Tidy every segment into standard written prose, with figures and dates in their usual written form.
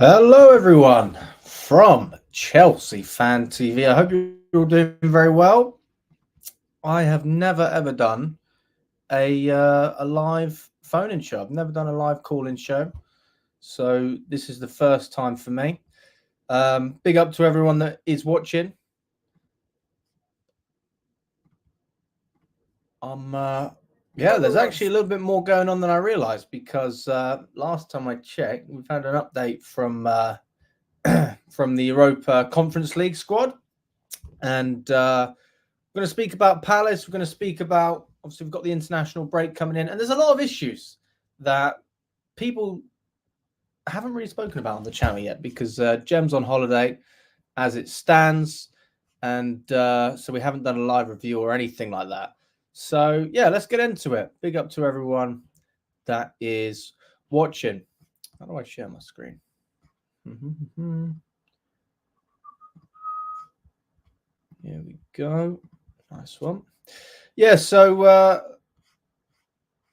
Hello, everyone from Chelsea Fan TV. I hope you're all doing very well. I have never ever done a live phone-in show. I've never done a live call-in show, so this is the first time for me. Big up to everyone that is watching. Yeah, there's actually a little bit more going on than I realized because last time I checked, we've had an update from from the Europa Conference League squad. And we're going to speak about Palace. We're going to speak about, obviously, we've got the international break coming in. And there's a lot of issues that people haven't really spoken about on the channel yet because Gem's on holiday as it stands. And so we haven't done a live review or anything like that. So, yeah, let's get into it. Big up to everyone that is watching. How do I share my screen? Here we go. Nice one. Yeah, so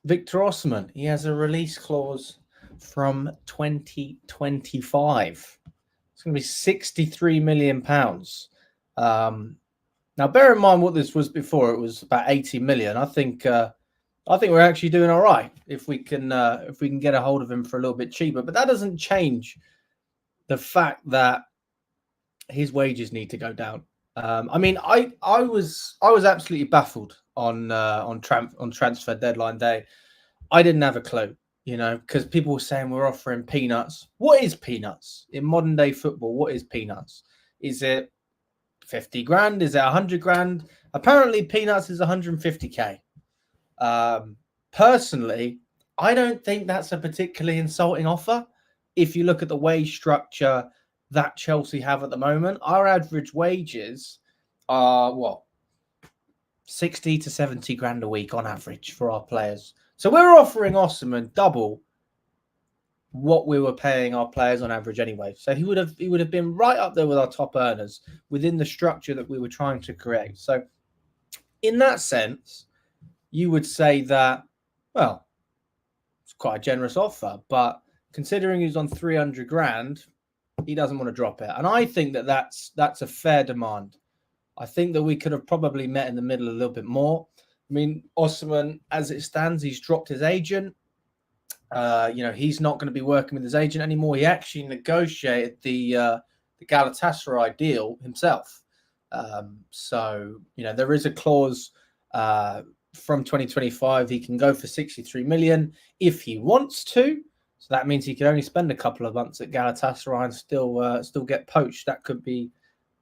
Victor Osimhen, he has a release clause from 2025. It's going to be £63 million. Now, bear in mind what this was before. It was about 80 million. I think we're actually doing all right if we can get a hold of him for a little bit cheaper. But that doesn't change the fact that his wages need to go down. I mean, I was absolutely baffled on transfer deadline day. I didn't have a clue, because people were saying we're offering peanuts. What is peanuts in modern day football? What is peanuts? Is it 50 grand? Is it 100 grand? Apparently, peanuts is 150k. Personally, I don't think that's a particularly insulting offer. If you look at the wage structure that Chelsea have at the moment, our average wages are 60 to 70 grand a week on average for our players. So we're offering Osimhen double what we were paying our players on average anyway. So he would have been right up there with our top earners within the structure that we were trying to create. So in that sense, you would say that, well, it's quite a generous offer, but considering he's on 300 grand, he doesn't want to drop it. And I think that that's a fair demand. I think that we could have probably met in the middle a little bit more. I mean, Osimhen, as it stands, he's dropped his agent. He's not going to be working with his agent anymore. He actually negotiated the Galatasaray deal himself. So there is a clause from 2025. He can go for 63 million if he wants to. So that means he can only spend a couple of months at Galatasaray and still get poached. That could be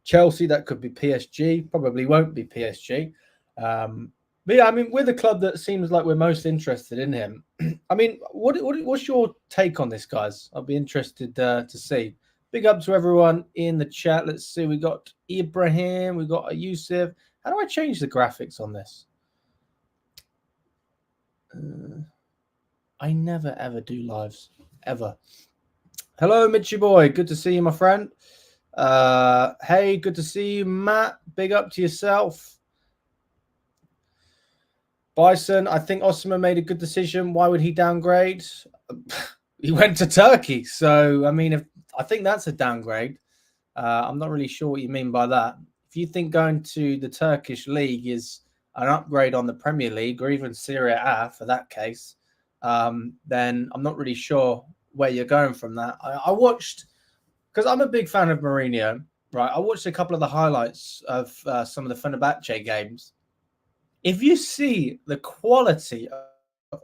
Chelsea, that could be PSG. Probably won't be PSG. But yeah, I mean, we're the club that seems like we're most interested in him. I mean, what's your take on this, guys? I'll be interested to see. Big up to everyone in the chat. Let's see. We got Ibrahim. We got Yusuf. How do I change the graphics on this? I never ever do lives ever. Hello, Mitchy boy. Good to see you, my friend. Hey, good to see you, Matt. Big up to yourself. Bison, I think Osimhen made a good decision. Why would he downgrade? He went to Turkey. So, I mean, I think that's a downgrade. I'm not really sure what you mean by that. If you think going to the Turkish league is an upgrade on the Premier League or even Serie A for that case, then I'm not really sure where you're going from that. I watched, because I'm a big fan of Mourinho, right? I watched a couple of the highlights of some of the Fenerbahce games. If you see the quality of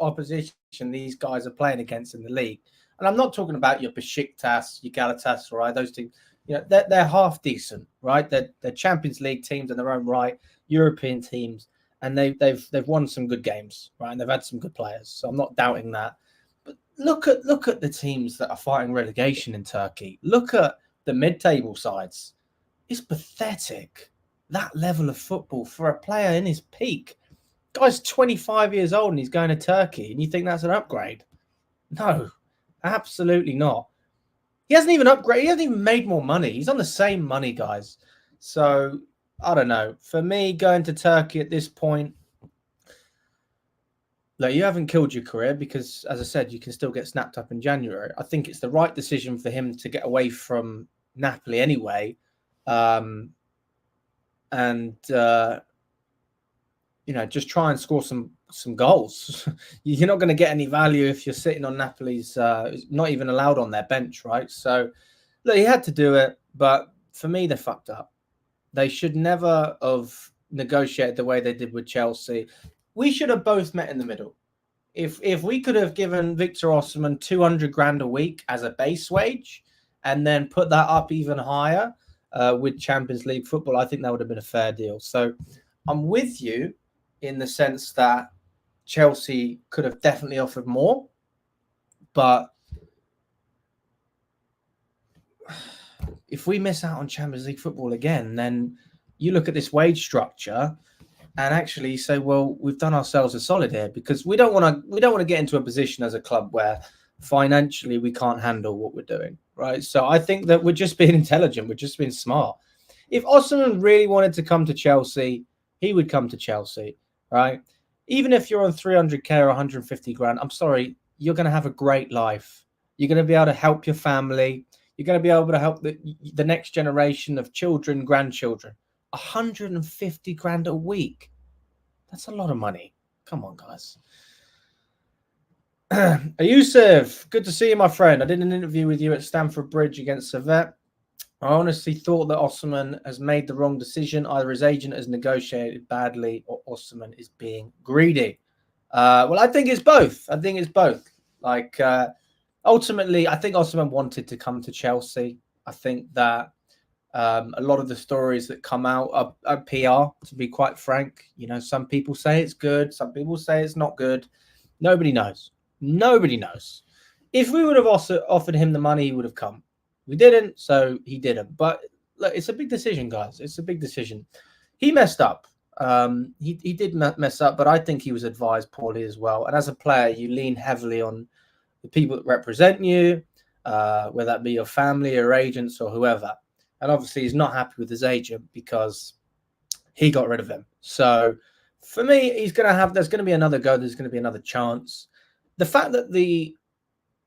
opposition these guys are playing against in the league, and I'm not talking about your Besiktas, your Galatasaray, those teams, they're half decent, right? They're Champions League teams in their own right, European teams, and they've won some good games, right? And they've had some good players, so I'm not doubting that. But look at the teams that are fighting relegation in Turkey. Look at the mid-table sides. It's pathetic. That level of football for a player in his peak. Guy's 25 years old and he's going to Turkey, and you think that's an upgrade? No, absolutely not. He hasn't even upgraded. He hasn't even made more money. He's on the same money, guys. So, I don't know. For me, going to Turkey at this point, Like, you haven't killed your career because, as I said, you can still get snapped up in January. I think it's the right decision for him to get away from Napoli anyway, and just try and score some goals. You're not going to get any value if you're sitting on Napoli's, not even allowed on their bench, right? So, look, he had to do it, but for me, they fucked up. They should never have negotiated the way they did with Chelsea. We should have both met in the middle. If we could have given Victor Osimhen 200 grand a week as a base wage and then put that up even higher with Champions League football, I think that would have been a fair deal. So I'm with you in the sense that Chelsea could have definitely offered more, but if we miss out on Champions League football again, then you look at this wage structure and actually say, well, we've done ourselves a solid here, because we don't want to get into a position as a club where financially we can't handle what we're doing, right? So I think that we're just being intelligent, we're just being smart. If Osimhen really wanted to come to Chelsea, he would come to Chelsea, right? Even if you're on 300k or 150 grand, I'm sorry, you're going to have a great life. You're going to be able to help your family. You're going to be able to help the next generation of children, grandchildren. 150 grand a week. That's a lot of money. Come on, guys. Yusuf, good to see you, my friend. I did an interview with you at Stamford Bridge against cfctvyt. I honestly thought that Osimhen has made the wrong decision. Either his agent has negotiated badly or Osimhen is being greedy. Well, I think it's both. Like, ultimately, I think Osimhen wanted to come to Chelsea. I think that a lot of the stories that come out are PR, to be quite frank. Some people say it's good. Some people say it's not good. Nobody knows. If we would have also offered him the money, he would have come. We didn't, so he didn't. But look, it's a big decision, guys. It's a big decision. He messed up. He did mess up, but I think he was advised poorly as well. And as a player, you lean heavily on the people that represent you, whether that be your family or agents or whoever. And obviously, he's not happy with his agent because he got rid of him. So for me, there's going to be another go. There's going to be another chance. The fact that the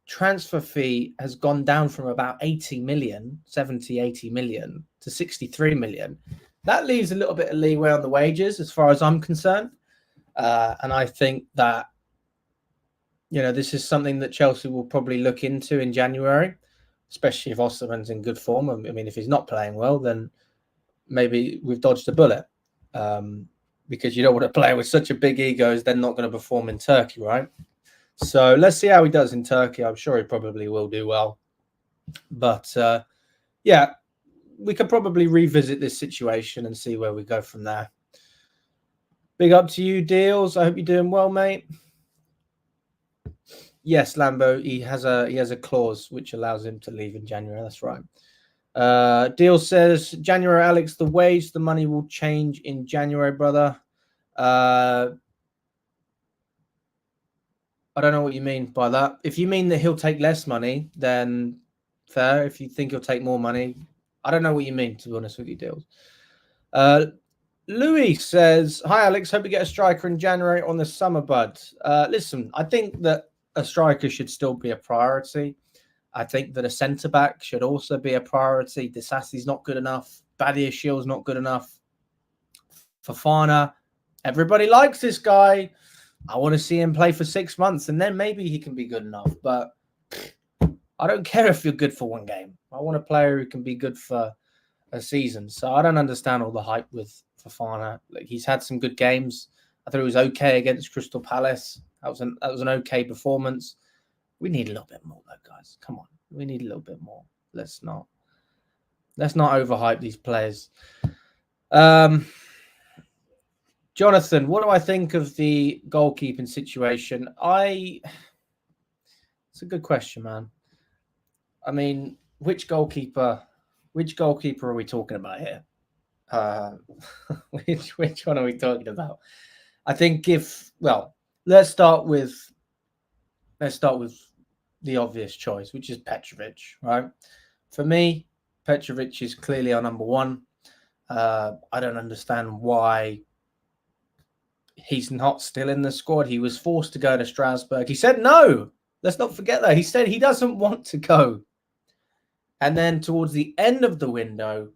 transfer fee has gone down from about 80 million to 63 million, that leaves a little bit of leeway on the wages as far as I'm concerned. And I think that, this is something that Chelsea will probably look into in January, especially if Osimhen's in good form. I mean, if he's not playing well, then maybe we've dodged a bullet, because you don't want a player with such a big ego is then not going to perform in Turkey, right? So let's see how he does in Turkey. I'm sure he probably will do well. But, yeah, we could probably revisit this situation and see where we go from there. Big up to you, Deals. I hope you're doing well, mate. Yes, Lambo, he has a clause which allows him to leave in January. That's right. Deal says, January, Alex, the money will change in January, brother. I don't know what you mean by that. If you mean that he'll take less money, then fair. If you think he'll take more money, I don't know what you mean, to be honest with you, Deals. Louis says, hi, Alex. Hope you get a striker in January on the summer, bud. Listen, I think that a striker should still be a priority. I think that a centre-back should also be a priority. Disasi's not good enough. Badiashil's not good enough. Fofana, everybody likes this guy. I want to see him play for 6 months, and then maybe he can be good enough. But I don't care if you're good for one game. I want a player who can be good for a season. So I don't understand all the hype with Fofana. Like, he's had some good games. I thought it was okay against Crystal Palace. That was an okay performance. We need a little bit more, though, guys. Come on, we need a little bit more. Let's not overhype these players. Jonathan, what do I think of the goalkeeping situation? It's a good question, man. I mean, which goalkeeper are we talking about here? Which one are we talking about? I think let's start with the obvious choice, which is Petrovic, right? For me, Petrovic is clearly our number one. I don't understand why he's not still in the squad. He was forced to go to Strasbourg. He said no. Let's not forget that. He said he doesn't want to go. And then towards the end of the window,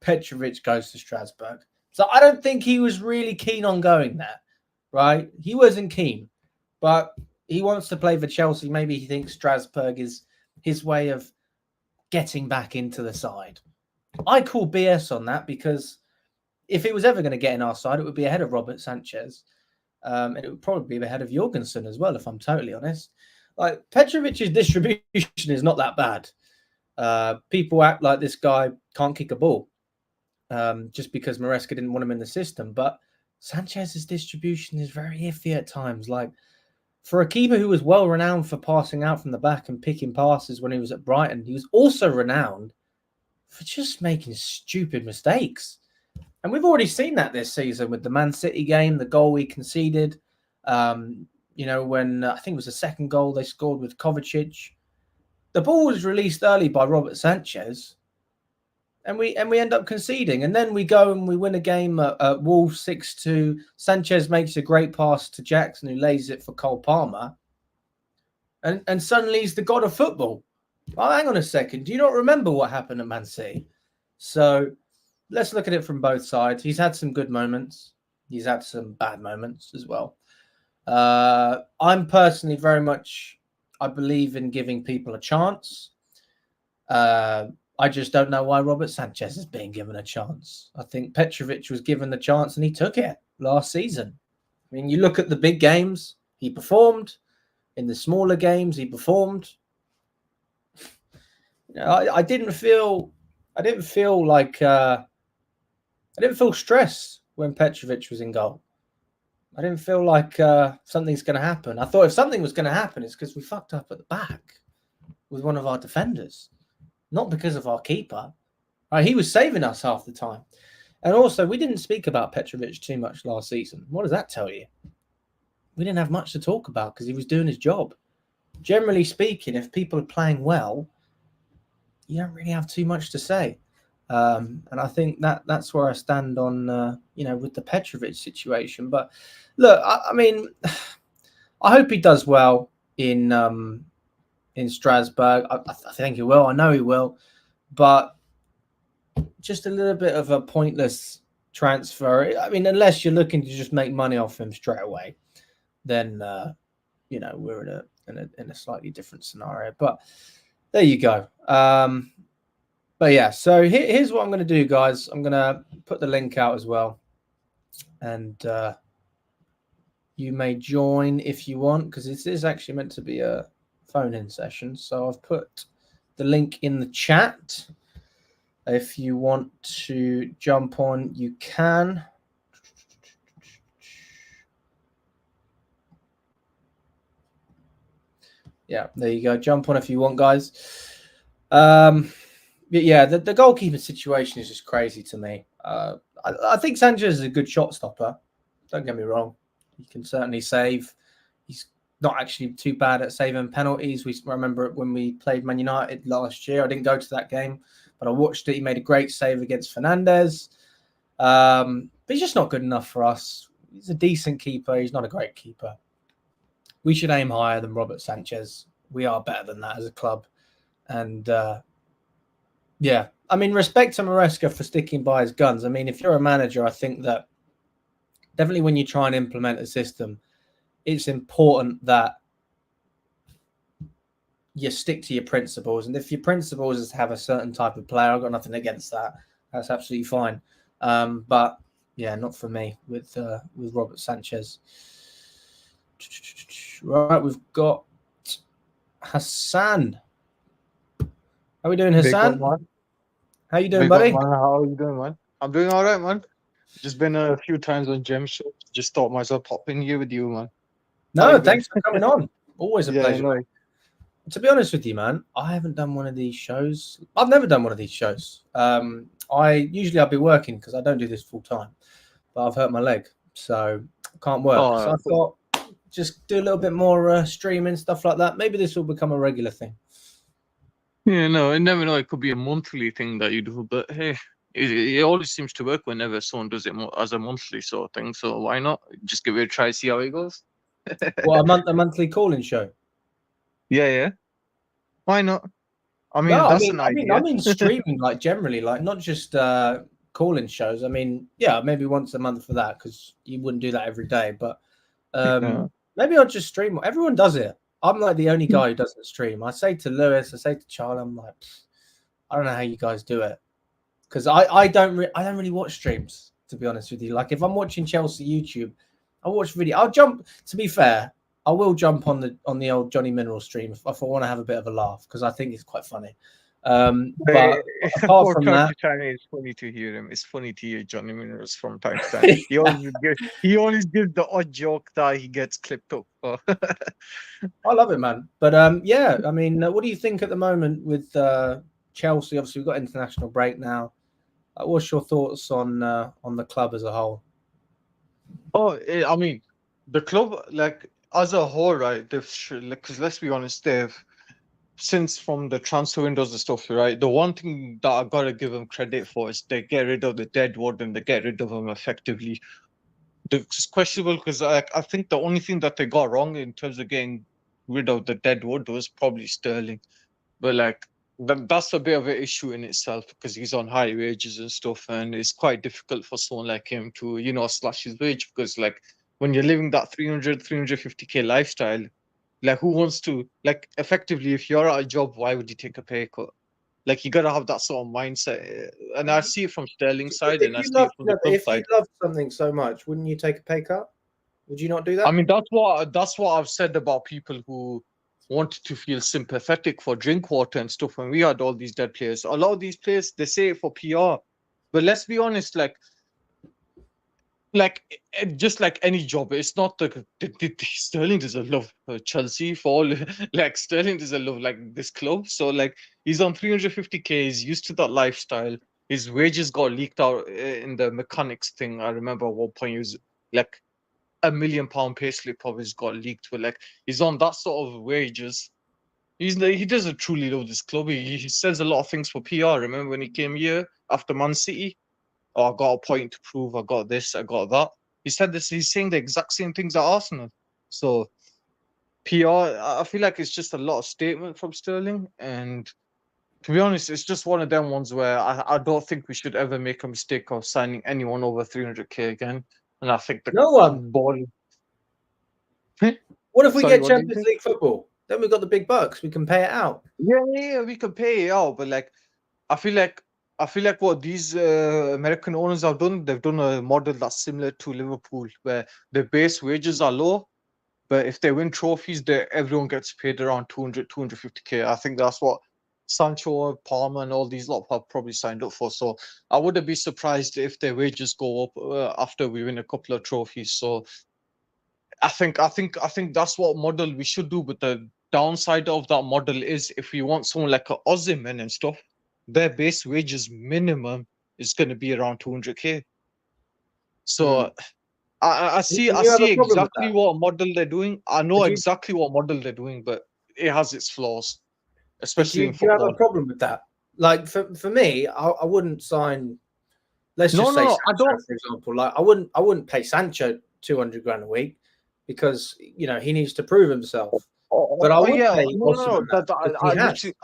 Petrovic goes to Strasbourg. So I don't think he was really keen on going there, right? He wasn't keen, but he wants to play for Chelsea. Maybe he thinks Strasbourg is his way of getting back into the side. I call BS on that because if it was ever going to get in our side, it would be ahead of Robert Sanchez. And it would probably be ahead of Jorgensen as well, if I'm totally honest. Like, Petrovic's distribution is not that bad. People act like this guy can't kick a ball just because Maresca didn't want him in the system. But Sanchez's distribution is very iffy at times. Like, for a keeper who was well renowned for passing out from the back and picking passes when he was at Brighton, he was also renowned for just making stupid mistakes. And we've already seen that this season with the Man City game, the goal we conceded. When I think it was the second goal they scored with Kovacic. The ball was released early by Robert Sanchez, and we end up conceding. And then we go and we win a game at Wolves 6-2. Sanchez makes a great pass to Jackson, who lays it for Cole Palmer. And suddenly he's the god of football. Oh, hang on a second. Do you not remember what happened at Man City? So let's look at it from both sides. He's had some good moments. He's had some bad moments as well. I'm personally very much, I believe in giving people a chance. I just don't know why Robert Sanchez is being given a chance. I think Petrovic was given the chance and he took it last season. I mean, you look at the big games, he performed. In the smaller games, he performed. I didn't feel stressed when Petrovic was in goal. I didn't feel like something's going to happen. I thought if something was going to happen, it's because we fucked up at the back with one of our defenders, not because of our keeper. Right, he was saving us half the time. And also, we didn't speak about Petrovic too much last season. What does that tell you? We didn't have much to talk about because he was doing his job. Generally speaking, if people are playing well, you don't really have too much to say. And I think that's where I stand on, with the Petrovic situation. But look, I mean, I hope he does well in Strasbourg. I think he will. I know he will. But just a little bit of a pointless transfer. I mean, unless you're looking to just make money off him straight away, then we're in a slightly different scenario. But there you go. But yeah, so here's what I'm going to do, guys. I'm going to put the link out as well. And you may join if you want, because this is actually meant to be a phone-in session. So I've put the link in the chat. If you want to jump on, you can. Yeah, there you go. Jump on if you want, guys. Yeah, the goalkeeper situation is just crazy to me. I think Sanchez is a good shot stopper. Don't get me wrong. He can certainly save. He's not actually too bad at saving penalties. We remember when we played Man United last year. I didn't go to that game, but I watched it. He made a great save against Fernandez. But he's just not good enough for us. He's a decent keeper. He's not a great keeper. We should aim higher than Robert Sanchez. We are better than that as a club. And yeah, I mean, respect to Maresca for sticking by his guns. I mean, if you're a manager, I think that definitely when you try and implement a system, it's important that you stick to your principles. And if your principles is to have a certain type of player, I've got nothing against that. That's absolutely fine. But yeah, not for me with Robert Sanchez. Right, we've got Hassan. How are we doing, Hassan? How you doing, buddy? How are you doing, man? I'm doing all right, man. Just been a few times on Gem Show. Just thought myself popping here with you, man. No, thanks for coming on. Always a pleasure. No. To be honest with you, man, I haven't done one of these shows. I've never done one of these shows. I'll be working because I don't do this full time, but I've hurt my leg, so I can't work. So I thought just do a little bit more streaming, stuff like that. Maybe this will become a regular thing. Yeah, no, I never know. It could be a monthly thing that you do, but hey, it always seems to work whenever someone does it as a monthly sort of thing. So why not just give it a try, see how it goes? Well, a monthly call-in show. Yeah. Why not? I mean, No, that's an idea. I mean streaming, like generally, like not just call-in shows. I mean, yeah, maybe once a month for that because you wouldn't do that every day. But Yeah. maybe I'll just stream. Everyone does it. I'm like the only guy who doesn't stream. I say to Lewis, I say to Charlie, I'm like, I don't know how you guys do it because I don't really watch streams, to be honest with you. Like if I'm watching Chelsea YouTube, I watch video. I'll jump. To be fair, I will jump on the old Johnny Mineral stream if I want to have a bit of a laugh because I think it's quite funny. But apart For from time that, to time, it's funny to hear him. It's funny to hear Johnny Minerals from time to time. He always gives the odd joke that he gets clipped up for. I love it, man. But yeah, I mean, what do you think at the moment with Chelsea? Obviously, we've got international break now. What's your thoughts on the club as a whole? I mean, the club, like as a whole, right? Because let's be honest, they've since from the transfer windows and stuff, right? The one thing that I gotta give them credit for is they get rid of the Deadwood and they get rid of them effectively. It's questionable because I think the only thing that they got wrong in terms of getting rid of the Deadwood was probably Sterling. But like that's a bit of an issue in itself because he's on high wages and stuff, and it's quite difficult for someone like him to, slash his wage because like when you're living that 350k lifestyle, like who wants to like effectively if you're at a job, why would you take a pay cut? Like you gotta have that sort of mindset. And I see it from Sterling's side and I see it from the club If you side. love something so much, wouldn't you take a pay cut? Would you not do I that? mean, that's what I've said about people who wanted to feel sympathetic for Drinkwater and stuff when we had all these dead players. A lot of these players they say it for PR, but let's be honest, just like any job, it's not Sterling doesn't love Chelsea for all like Sterling doesn't love like this club. So like he's on 350k, he's used to that lifestyle. His wages got leaked out in the mechanics thing. I remember at one point he was like £1 million payslip of his got leaked, but like he's on that sort of wages. He doesn't truly love this club. He says a lot of things for PR. Remember when he came here after Man City? Oh, I got a point to prove. I got this. I got that. He said this. He's saying the exact same things at Arsenal. So PR, I feel like it's just a lot of statement from Sterling. And to be honest, it's just one of them ones where I don't think we should ever make a mistake of signing anyone over 300k again. And I think the No one. ball. What if we Sorry, get what did you Champions say? League football? Then we've got the big bucks. We can pay it out. Yeah, we can pay it out, but like I feel like what these American owners have done, they've done a model that's similar to Liverpool, where the base wages are low, but if they win trophies, everyone gets paid around 250k. I think that's what Sancho, Palmer, and all these lot have probably signed up for. So I wouldn't be surprised if their wages go up after we win a couple of trophies. So I think that's what model we should do. But the downside of that model is if we want someone like a Osimhen and stuff, their base wages minimum is going to be around 200k. So I see Do you have a problem with exactly that? what model they're doing. I know Do exactly what model they're doing, but it has its flaws, But do especially you, in do you have a football. problem with that? Like for me, I wouldn't sign. Let's No, just no, say no. I Sancho, don't. for example. Like I wouldn't pay Sancho 200 grand a week because he needs to prove himself. But I would Yeah, pay no, no, no. Osimhen that because he I has. literally,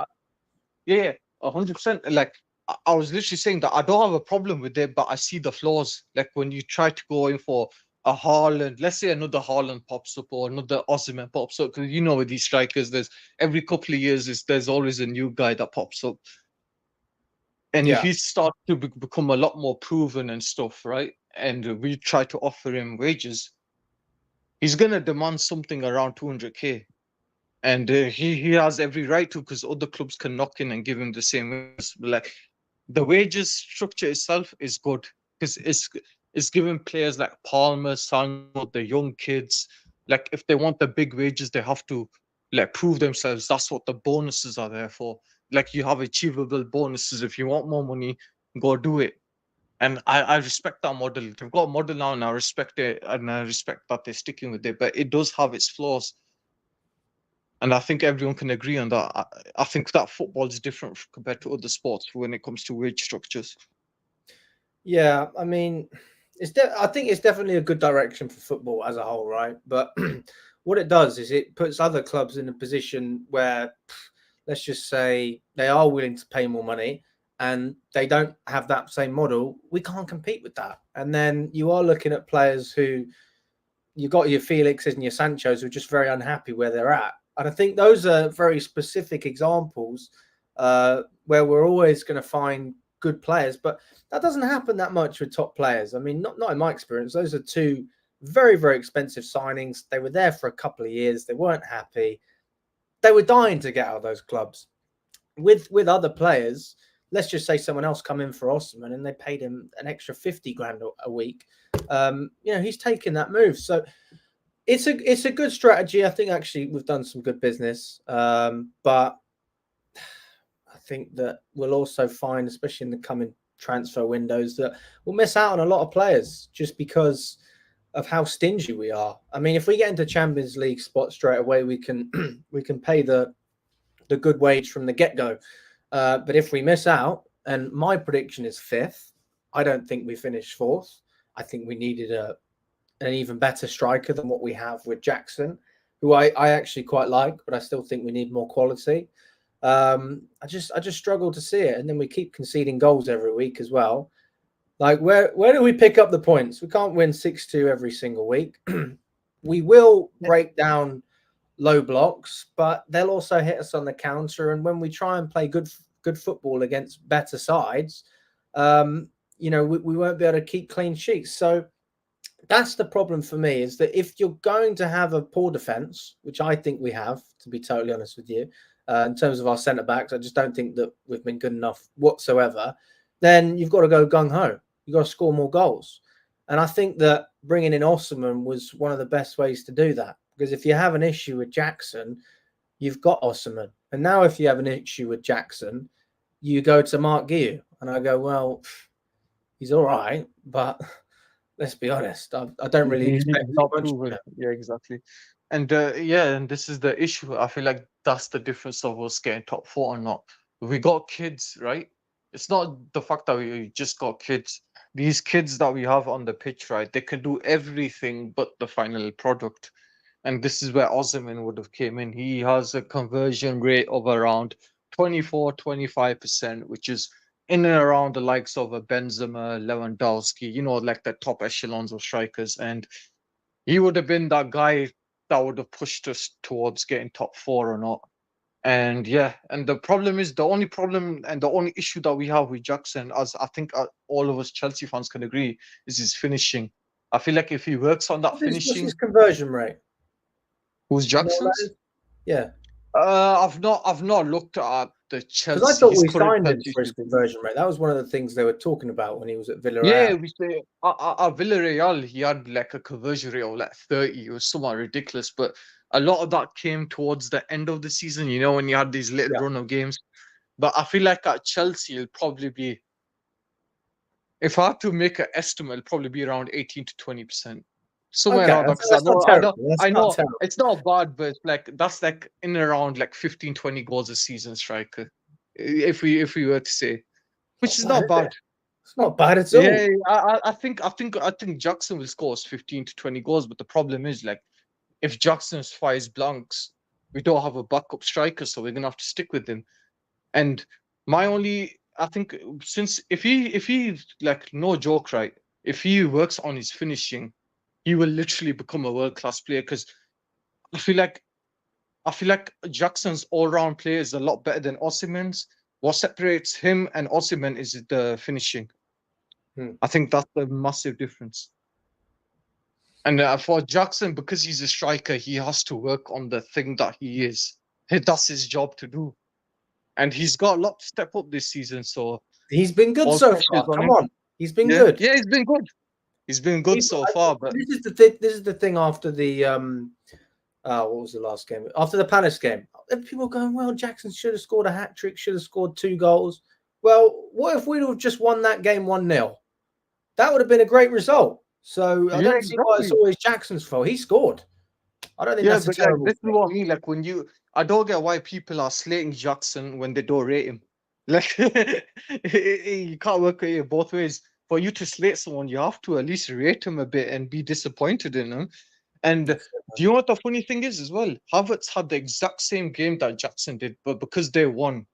yeah, 100%. Like I was literally saying that I don't have a problem with it, but I see the flaws. Like when you try to go in for a Haaland, let's say another Haaland pops up or another Osimhen pops up, because with these strikers, there's every couple of years there's always a new guy that pops up, and if Yeah. he starts to become a lot more proven and stuff, right? And we try to offer him wages, he's gonna demand something around 200k. And he has every right to because other clubs can knock in and give him the same wages. Like the wages structure itself is good because it's giving players like Palmer, Sancho, the young kids. Like if they want the big wages, they have to like prove themselves. That's what the bonuses are there for. Like you have achievable bonuses. If you want more money, go do it. And I respect that model. They've got a model now, and I respect it, and I respect that they're sticking with it. But it does have its flaws. And I think everyone can agree on that. I think that football is different compared to other sports when it comes to wage structures. Yeah, I mean, I think it's definitely a good direction for football as a whole, right? But what it does is it puts other clubs in a position where, let's just say, they are willing to pay more money and they don't have that same model. We can't compete with that. And then you are looking at players who you got your Felixes and your Sanchos who are just very unhappy where they're at. And I think those are very specific examples where we're always going to find good players, but that doesn't happen that much with top players. I mean, not in my experience. Those are two very, very expensive signings. They were there for a couple of years. They weren't happy. They were dying to get out of those clubs. With other players, let's just say someone else come in for Osimhen and they paid him an extra 50 grand a week. He's taken that move. So it's a good strategy. I think actually we've done some good business, but I think that we'll also find, especially in the coming transfer windows, that we'll miss out on a lot of players just because of how stingy we are. I mean, if we get into Champions League spot straight away, we can we can pay the good wage from the get go. But if we miss out, and my prediction is fifth, I don't think we finish fourth. I think we needed an even better striker than what we have with Jackson, who I actually quite like, but I still think we need more quality. I just struggle to see it, and then we keep conceding goals every week as well. Like where do we pick up the points? We can't win 6-2 every single week. We will break down low blocks, but they'll also hit us on the counter. And when we try and play good football against better sides, we won't be able to keep clean sheets. So that's the problem for me, is that if you're going to have a poor defense, which I think we have, to be totally honest with you, in terms of our centre backs, I just don't think that we've been good enough whatsoever. Then you've got to go gung ho. You've got to score more goals. And I think that bringing in Osimhen was one of the best ways to do that. Because if you have an issue with Jackson, you've got Osimhen. And now if you have an issue with Jackson, you go to Mark Guiu. And I go, well, he's all right, but let's be honest, I don't really expect Not much. proven. Yeah, exactly. And and this is the issue. I feel like that's the difference of us getting top four or not. We got kids, right? It's not the fact that we just got kids. These kids that we have on the pitch, right? They can do everything but the final product. And this is where Osimhen would have came in. He has a conversion rate of around 24-25%, which is in and around the likes of a Benzema, Lewandowski, like the top echelons of strikers. And he would have been that guy that would have pushed us towards getting top four or not. And and the problem is, the only problem and the only issue that we have with Jackson, as I think all of us Chelsea fans can agree, is his finishing. I feel like if he works on that What's his finishing, conversion rate? who's Do you know what that Jackson's? is? Yeah, I've not looked at the because I Chelsea thought his we current signed him Chelsea for his season. conversion rate. That was one of the things they were talking about when he was at Yeah, Villarreal. we say at Villarreal he had like a conversion rate of like 30. It was somewhat ridiculous, but a lot of that came towards the end of the season. When you had these little Yeah. run of games. But I feel like at Chelsea it'll probably be, if I had to make an estimate, it'll probably be around 18 to 20%, somewhere Okay, around that. Because that's not terrible. That's I not know terrible. it's not bad, but like that's like in and around like 15, 20 goals a season striker, if we were to say, which Not is bad, not is it? bad. It's not bad at Yeah, all. I think Jackson will score us 15 to 20 goals, but the problem is, like, if Jackson fires blanks, we don't have a backup striker, so we're gonna have to stick with him. And my only, I think, since if he like, no joke, right? If he works on his finishing, he will literally become a world class player. Because I feel like I feel like Jackson's all round play is a lot better than Osimhen's. What separates him and Osimhen is the finishing. Hmm. I think that's the massive difference. And for Jackson, because he's a striker, he has to work on the thing that he is. That's his job to do. And he's got a lot to step up this season. So He's been good all so pressure is far. on Come him. on, he's been Yeah. good. Yeah, he's been good. He's been good so far. But This is the thing. This is the thing after the what was the last game? After the Palace game, people were going, well, Jackson should have scored a hat trick, should have scored 2 goals. Well, what if we'd have just won that game 1-0? That would have been a great result. So I yeah, don't see why it's exactly. always Jackson's fault. He scored. I don't think Yeah, that's a but like terrible this is thing. what I mean. Like I don't get why people are slating Jackson when they don't rate him. Like you can't work it both ways. for you to slate someone, you have to at least rate him a bit and be disappointed in him. And do you know what the funny thing is as well? Havertz had the exact same game that Jackson did, but because they won,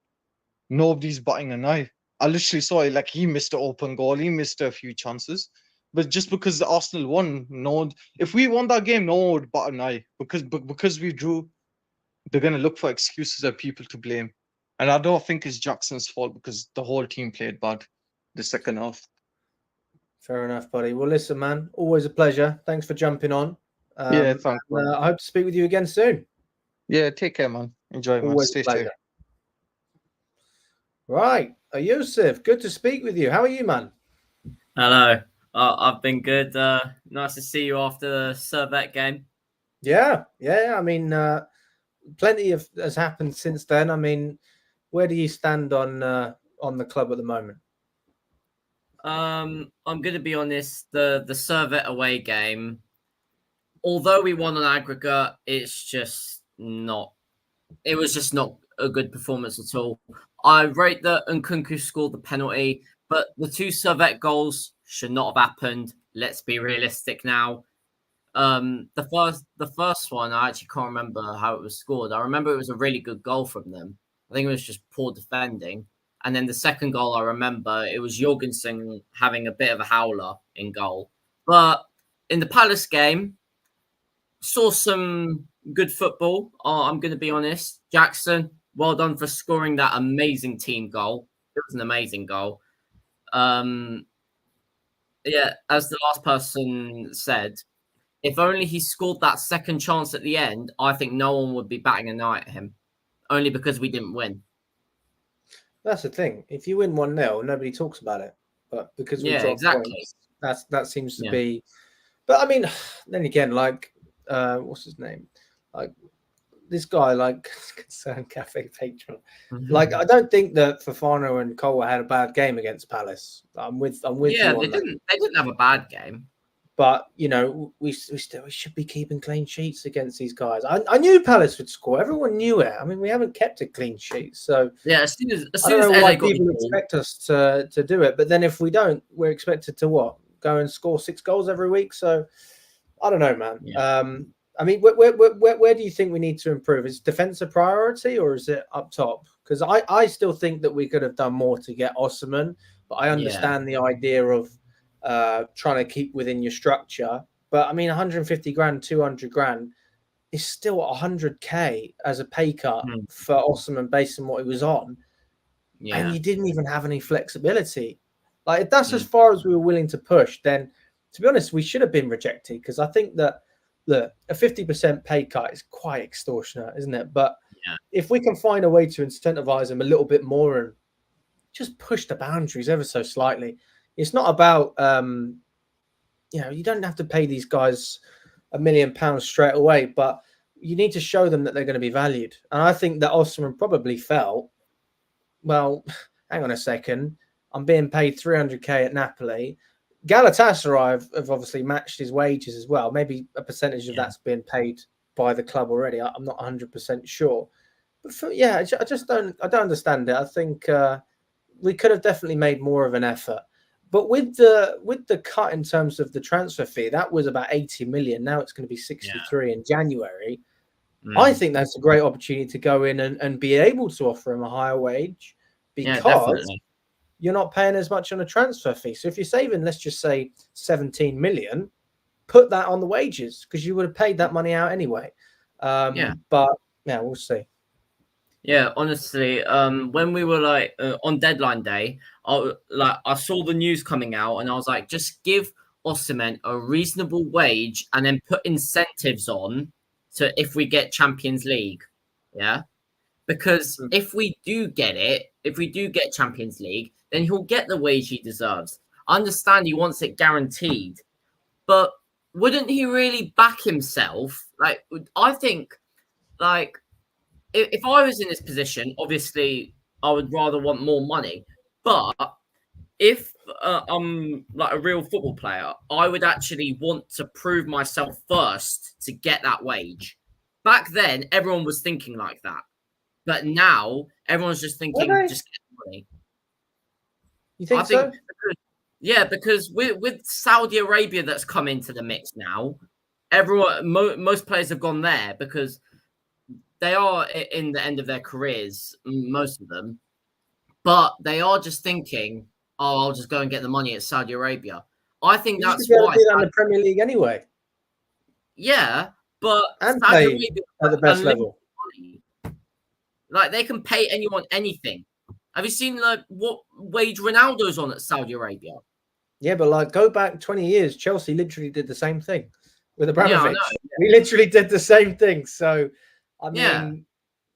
nobody's batting an eye. I literally saw it, like he missed an open goal, he missed a few chances. But just because the Arsenal won, no, if we won that game, no one would bat an eye. Because we drew, they're gonna look for excuses of people to blame. And I don't think it's Jackson's fault because the whole team played bad the second half. Fair enough, buddy. Well, listen, man, always a pleasure. Thanks for jumping on. Yeah, thanks, man. I hope to speak with you again soon. Yeah, take care, man. Enjoy, man. Always Stay a pleasure. safe. Right, Yusuf, good to speak with you. How are you, man? Hello. I've been good. Nice to see you after the Servette game. Yeah. I mean, plenty has happened since then. I mean, where do you stand on the club at the moment? I'm going to be honest. The Servette away game, although we won on aggregate, it was just not a good performance at all. I rate that Nkunku scored the penalty, but the two Servette goals should not have happened. Let's be realistic now. The first one, I actually can't remember how it was scored. I remember it was a really good goal from them. I think it was just poor defending. And then the second goal, I remember it was Jorgensen having a bit of a howler in goal. But in the Palace game, saw some good football. I'm going to be honest. Jackson, well done for scoring that amazing team goal. It was an amazing goal. Yeah, as the last person said, if only he scored that second chance at the end, I think no one would be batting an eye at him, only because we didn't win. That's the thing. If you win 1-0, nobody talks about it. But because we dropped points, that seems to be. But I mean, then again, like, what's his name? Like this guy, like Concerned Cafe patron. Like, I don't think that Fofana and Cole had a bad game against Palace. I'm with you. Yeah, they didn't have a bad game. But you know, we should be keeping clean sheets against these guys. I knew Palace would score. Everyone knew it. I mean, we haven't kept a clean sheet, so yeah. As soon as I don't know why people expect us to do it. But then if we don't, we're expected to what? Go and score 6 goals every week. So I don't know, man. Yeah. I mean, where do you think we need to improve? Is defense a priority or is it up top? Because I still think that we could have done more to get Osimhen, but I understand the idea of trying to keep within your structure. But I mean, 150 grand, 200 grand is still 100k as a pay cut for Osimhen based on what he was on. Yeah. And you didn't even have any flexibility. Like, if that's as far as we were willing to push, then to be honest, we should have been rejected, because I think that, look, a 50% pay cut is quite extortionate, isn't it? But if we can find a way to incentivize them a little bit more and just push the boundaries ever so slightly. It's not about, you don't have to pay these guys £1 million straight away, but you need to show them that they're going to be valued. And I think that Osimhen probably felt, well, hang on a second, I'm being paid 300k at Napoli. Galatasaray have obviously matched his wages as well. Maybe a percentage of that's been paid by the club already. I'm not 100% sure. But I don't understand it. I think we could have definitely made more of an effort. But with the cut in terms of the transfer fee, that was about 80 million. Now it's going to be 63 in January. I think that's a great opportunity to go in and be able to offer him a higher wage, because you're not paying as much on a transfer fee. So if you're saving, let's just say 17 million, put that on the wages, because you would have paid that money out anyway. But we'll see. Yeah, honestly, when we were on deadline day, I saw the news coming out, and I was like, just give Osimhen a reasonable wage, and then put incentives on to if we get Champions League, because if we do get Champions League, then he'll get the wage he deserves. I understand he wants it guaranteed, but wouldn't he really back himself? Like, I think, like, if I was in this position, obviously I would rather want more money. But if I'm like a real football player, I would actually want to prove myself first to get that wage. Back then, everyone was thinking like that. But now, everyone's just thinking, just get the money. You think so? Yeah, because with Saudi Arabia that's come into the mix now, most players have gone there because they are in the end of their careers, most of them, but they are just thinking, "Oh, I'll just go and get the money at Saudi Arabia." I think You should that's be able to why. do that in the Premier League anyway, Yeah, but and Saudi play Arabia at the best unlimited level. money. Like they can pay anyone anything. Have you seen like what wage Ronaldo's on at Saudi Arabia? Yeah, but like go back 20 years, Chelsea literally did the same thing with Yeah, I Abramovich. know. We literally did the same thing. So, I Yeah. mean,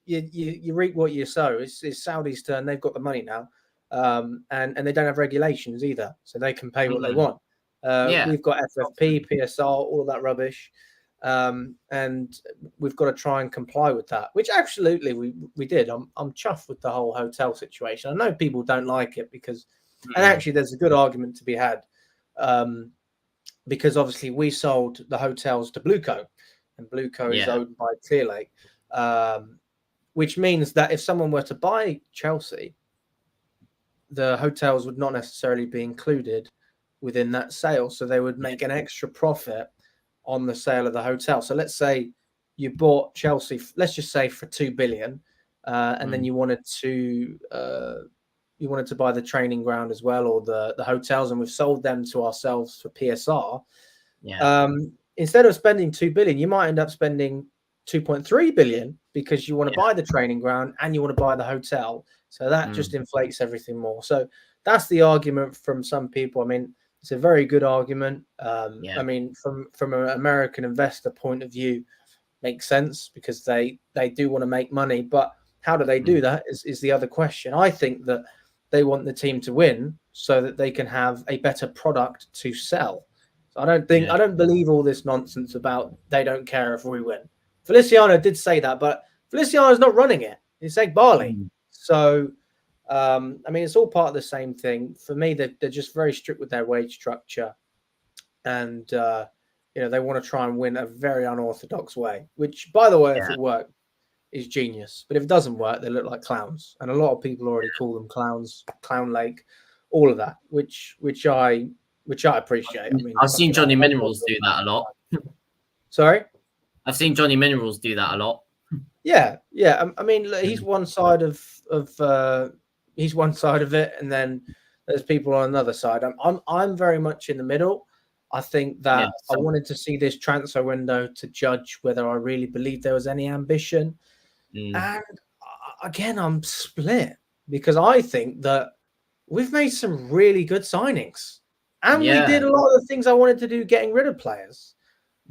you reap what you sow. It's Saudi's turn. They've got the money now, and they don't have regulations either, so they can pay what they want. Yeah. We've got FFP, PSR, all of that rubbish, and we've got to try and comply with that. Which absolutely we did. I'm chuffed with the whole hotel situation. I know people don't like it because, and actually, there's a good argument to be had, because obviously we sold the hotels to Blueco, and Blueco is owned by Clearlake. Which means that if someone were to buy Chelsea, the hotels would not necessarily be included within that sale. So they would make an extra profit on the sale of the hotel. So let's say you bought Chelsea, let's just say for 2 billion, and then you wanted to buy the training ground as well, or the hotels, and we've sold them to ourselves for PSR. Instead of spending 2 billion, you might end up spending 2.3 billion because you want to buy the training ground and you want to buy the hotel. So that just inflates everything more. So that's the argument from some people. I mean, it's a very good argument. I mean, from an American investor point of view, makes sense because they do want to make money. But how do they do that is the other question. I think that they want the team to win so that they can have a better product to sell. So I don't believe all this nonsense about they don't care if we win. Feliciano did say that, but Feliciano's not running it. It's Egg Barley. So, I mean, it's all part of the same thing. For me, they're just very strict with their wage structure. And, they want to try and win a very unorthodox way, which, by the way, if it worked, is genius. But if it doesn't work, they look like clowns. And a lot of people already call them clowns, Clown Lake, all of that, which I appreciate. I mean, I've seen Johnny Minerals do that a lot. Sorry? I've seen Johnny Minerals do that a lot. Yeah. I mean, he's one side of it, and then there's people on another side. I'm very much in the middle. I think that I wanted to see this transfer window to judge whether I really believed there was any ambition. And again, I'm split because I think that we've made some really good signings, and we did a lot of the things I wanted to do, getting rid of players.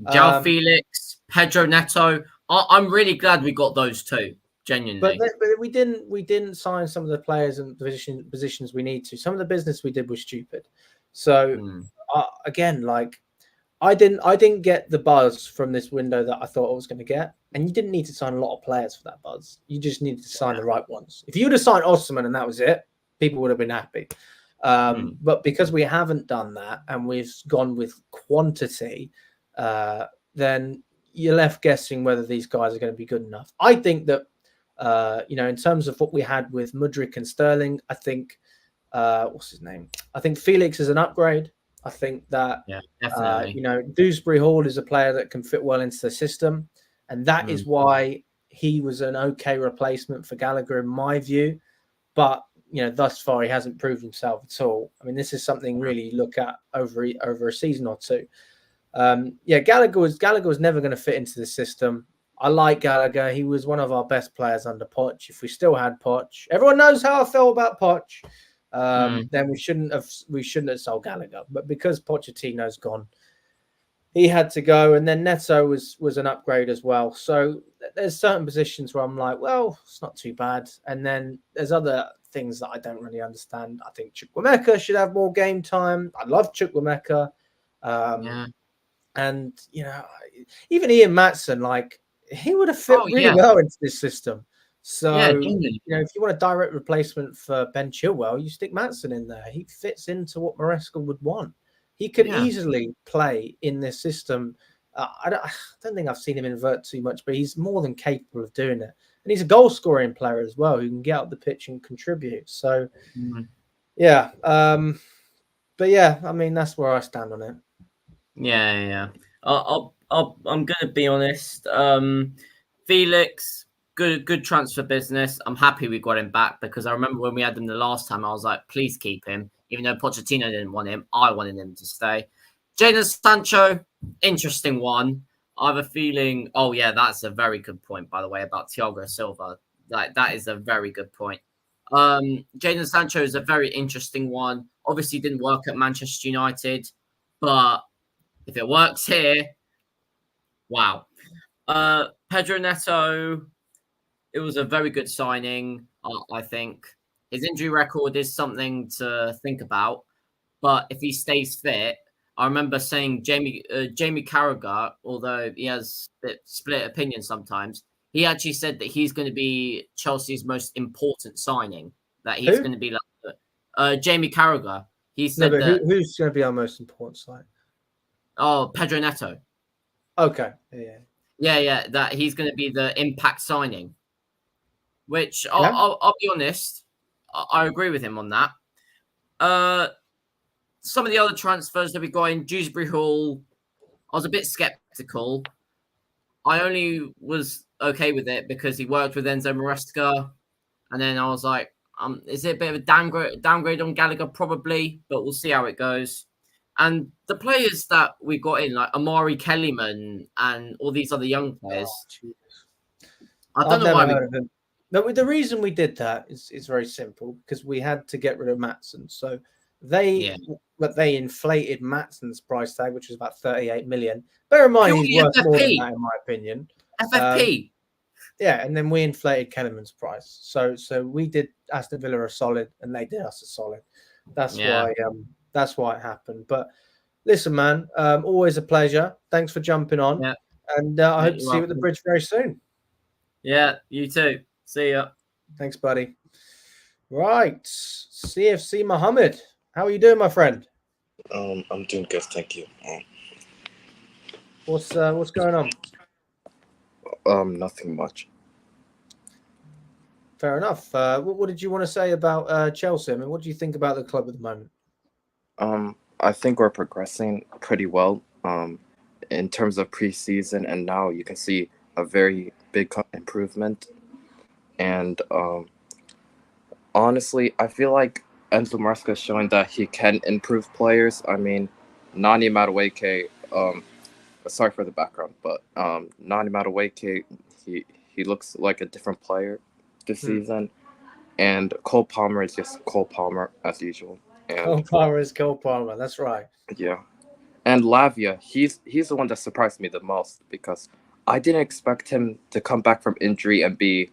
João Felix, Pedro Neto. I'm really glad we got those two. Genuinely, but we didn't sign some of the players and positions we need to. Some of the business we did was stupid. So again, like I didn't get the buzz from this window that I thought I was going to get, and you didn't need to sign a lot of players for that buzz. You just needed to sign the right ones. If you would have signed Osimhen and that was it, people would have been happy. But because we haven't done that and we've gone with quantity, then you're left guessing whether these guys are going to be good enough. I think that, in terms of what we had with Mudryk and Sterling, I think, what's his name? I think Felix is an upgrade. I think that, definitely. Dewsbury Hall is a player that can fit well into the system. And that is why he was an okay replacement for Gallagher, in my view. But, thus far, he hasn't proved himself at all. I mean, this is something really you look at over a season or two. Gallagher was never going to fit into the system. I like Gallagher. He was one of our best players under Poch. If we still had Poch, everyone knows how I felt about Poch. Then we shouldn't have sold Gallagher. But because Pochettino's gone, he had to go. And then Neto was an upgrade as well. So there's certain positions where I'm like, well, it's not too bad. And then there's other things that I don't really understand. I think Chukwuemeka should have more game time. I love Chukwuemeka. And, even Ian Maatsen, like, he would have fit really well into this system. So, if you want a direct replacement for Ben Chilwell, you stick Maatsen in there. He fits into what Maresca would want. He could easily play in this system. I don't think I've seen him invert too much, but he's more than capable of doing it. And he's a goal-scoring player as well who can get up the pitch and contribute. So, But yeah, I mean that's where I stand on it. Yeah. I'm gonna be honest. Felix, good transfer business. I'm happy we got him back because I remember when we had him the last time, I was like, please keep him. Even though Pochettino didn't want him, I wanted him to stay. Jadon Sancho, interesting one. I have a feeling. Oh yeah, that's a very good point, by the way, about Thiago Silva. Like that is a very good point. Jadon Sancho is a very interesting one. Obviously, didn't work at Manchester United, but if it works here, wow. Pedro Neto, it was a very good signing. I think his injury record is something to think about, but if he stays fit, I remember saying Jamie Carragher, although he has a bit split opinion sometimes, he actually said that he's going to be Chelsea's most important signing. That he's Who? going to be like Jamie Carragher. He No, said but that. who's going to be our most important side? Oh, Pedro Neto. Okay. Yeah. That he's going to be the impact signing. Which Yeah. I'll be honest, I agree with him on that. Some of the other transfers that we got in Dewsbury Hall, I was a bit skeptical. I only was okay with it because he worked with Enzo Maresca, and then I was like, is it a bit of a downgrade on Gallagher? Probably, but we'll see how it goes. And the players that we got in, like Amari Kellyman and all these other young players, I don't I've know never why heard of him. No, the reason we did that is very simple because we had to get rid of Maatsen. So they inflated Maatsen's price tag, which was about 38 million. Bear in mind, he's worth more than that, in my opinion. FFP. Yeah, and then we inflated Kellerman's price. So we did Aston Villa a solid, and they did us a solid. That's why it happened. But listen, man, always a pleasure. Thanks for jumping on, and I hope to see you at the bridge very soon. Yeah, you too. See ya. Thanks, buddy. Right, CFC Mohammed, how are you doing, my friend? I'm doing good, thank you. What's going on? Nothing much. Fair enough. What did you want to say about Chelsea? I mean, what do you think about the club at the moment? I think we're progressing pretty well. In terms of preseason, and now you can see a very big improvement. And honestly, I feel like Enzo Maresca is showing that he can improve players. I mean, Nani Madueke, sorry for the background, but Nani Madueke, he looks like a different player this season. And Cole Palmer is just Cole Palmer as usual. And Cole Palmer is Cole Palmer, that's right. Yeah. And Lavia, he's the one that surprised me the most because I didn't expect him to come back from injury and be,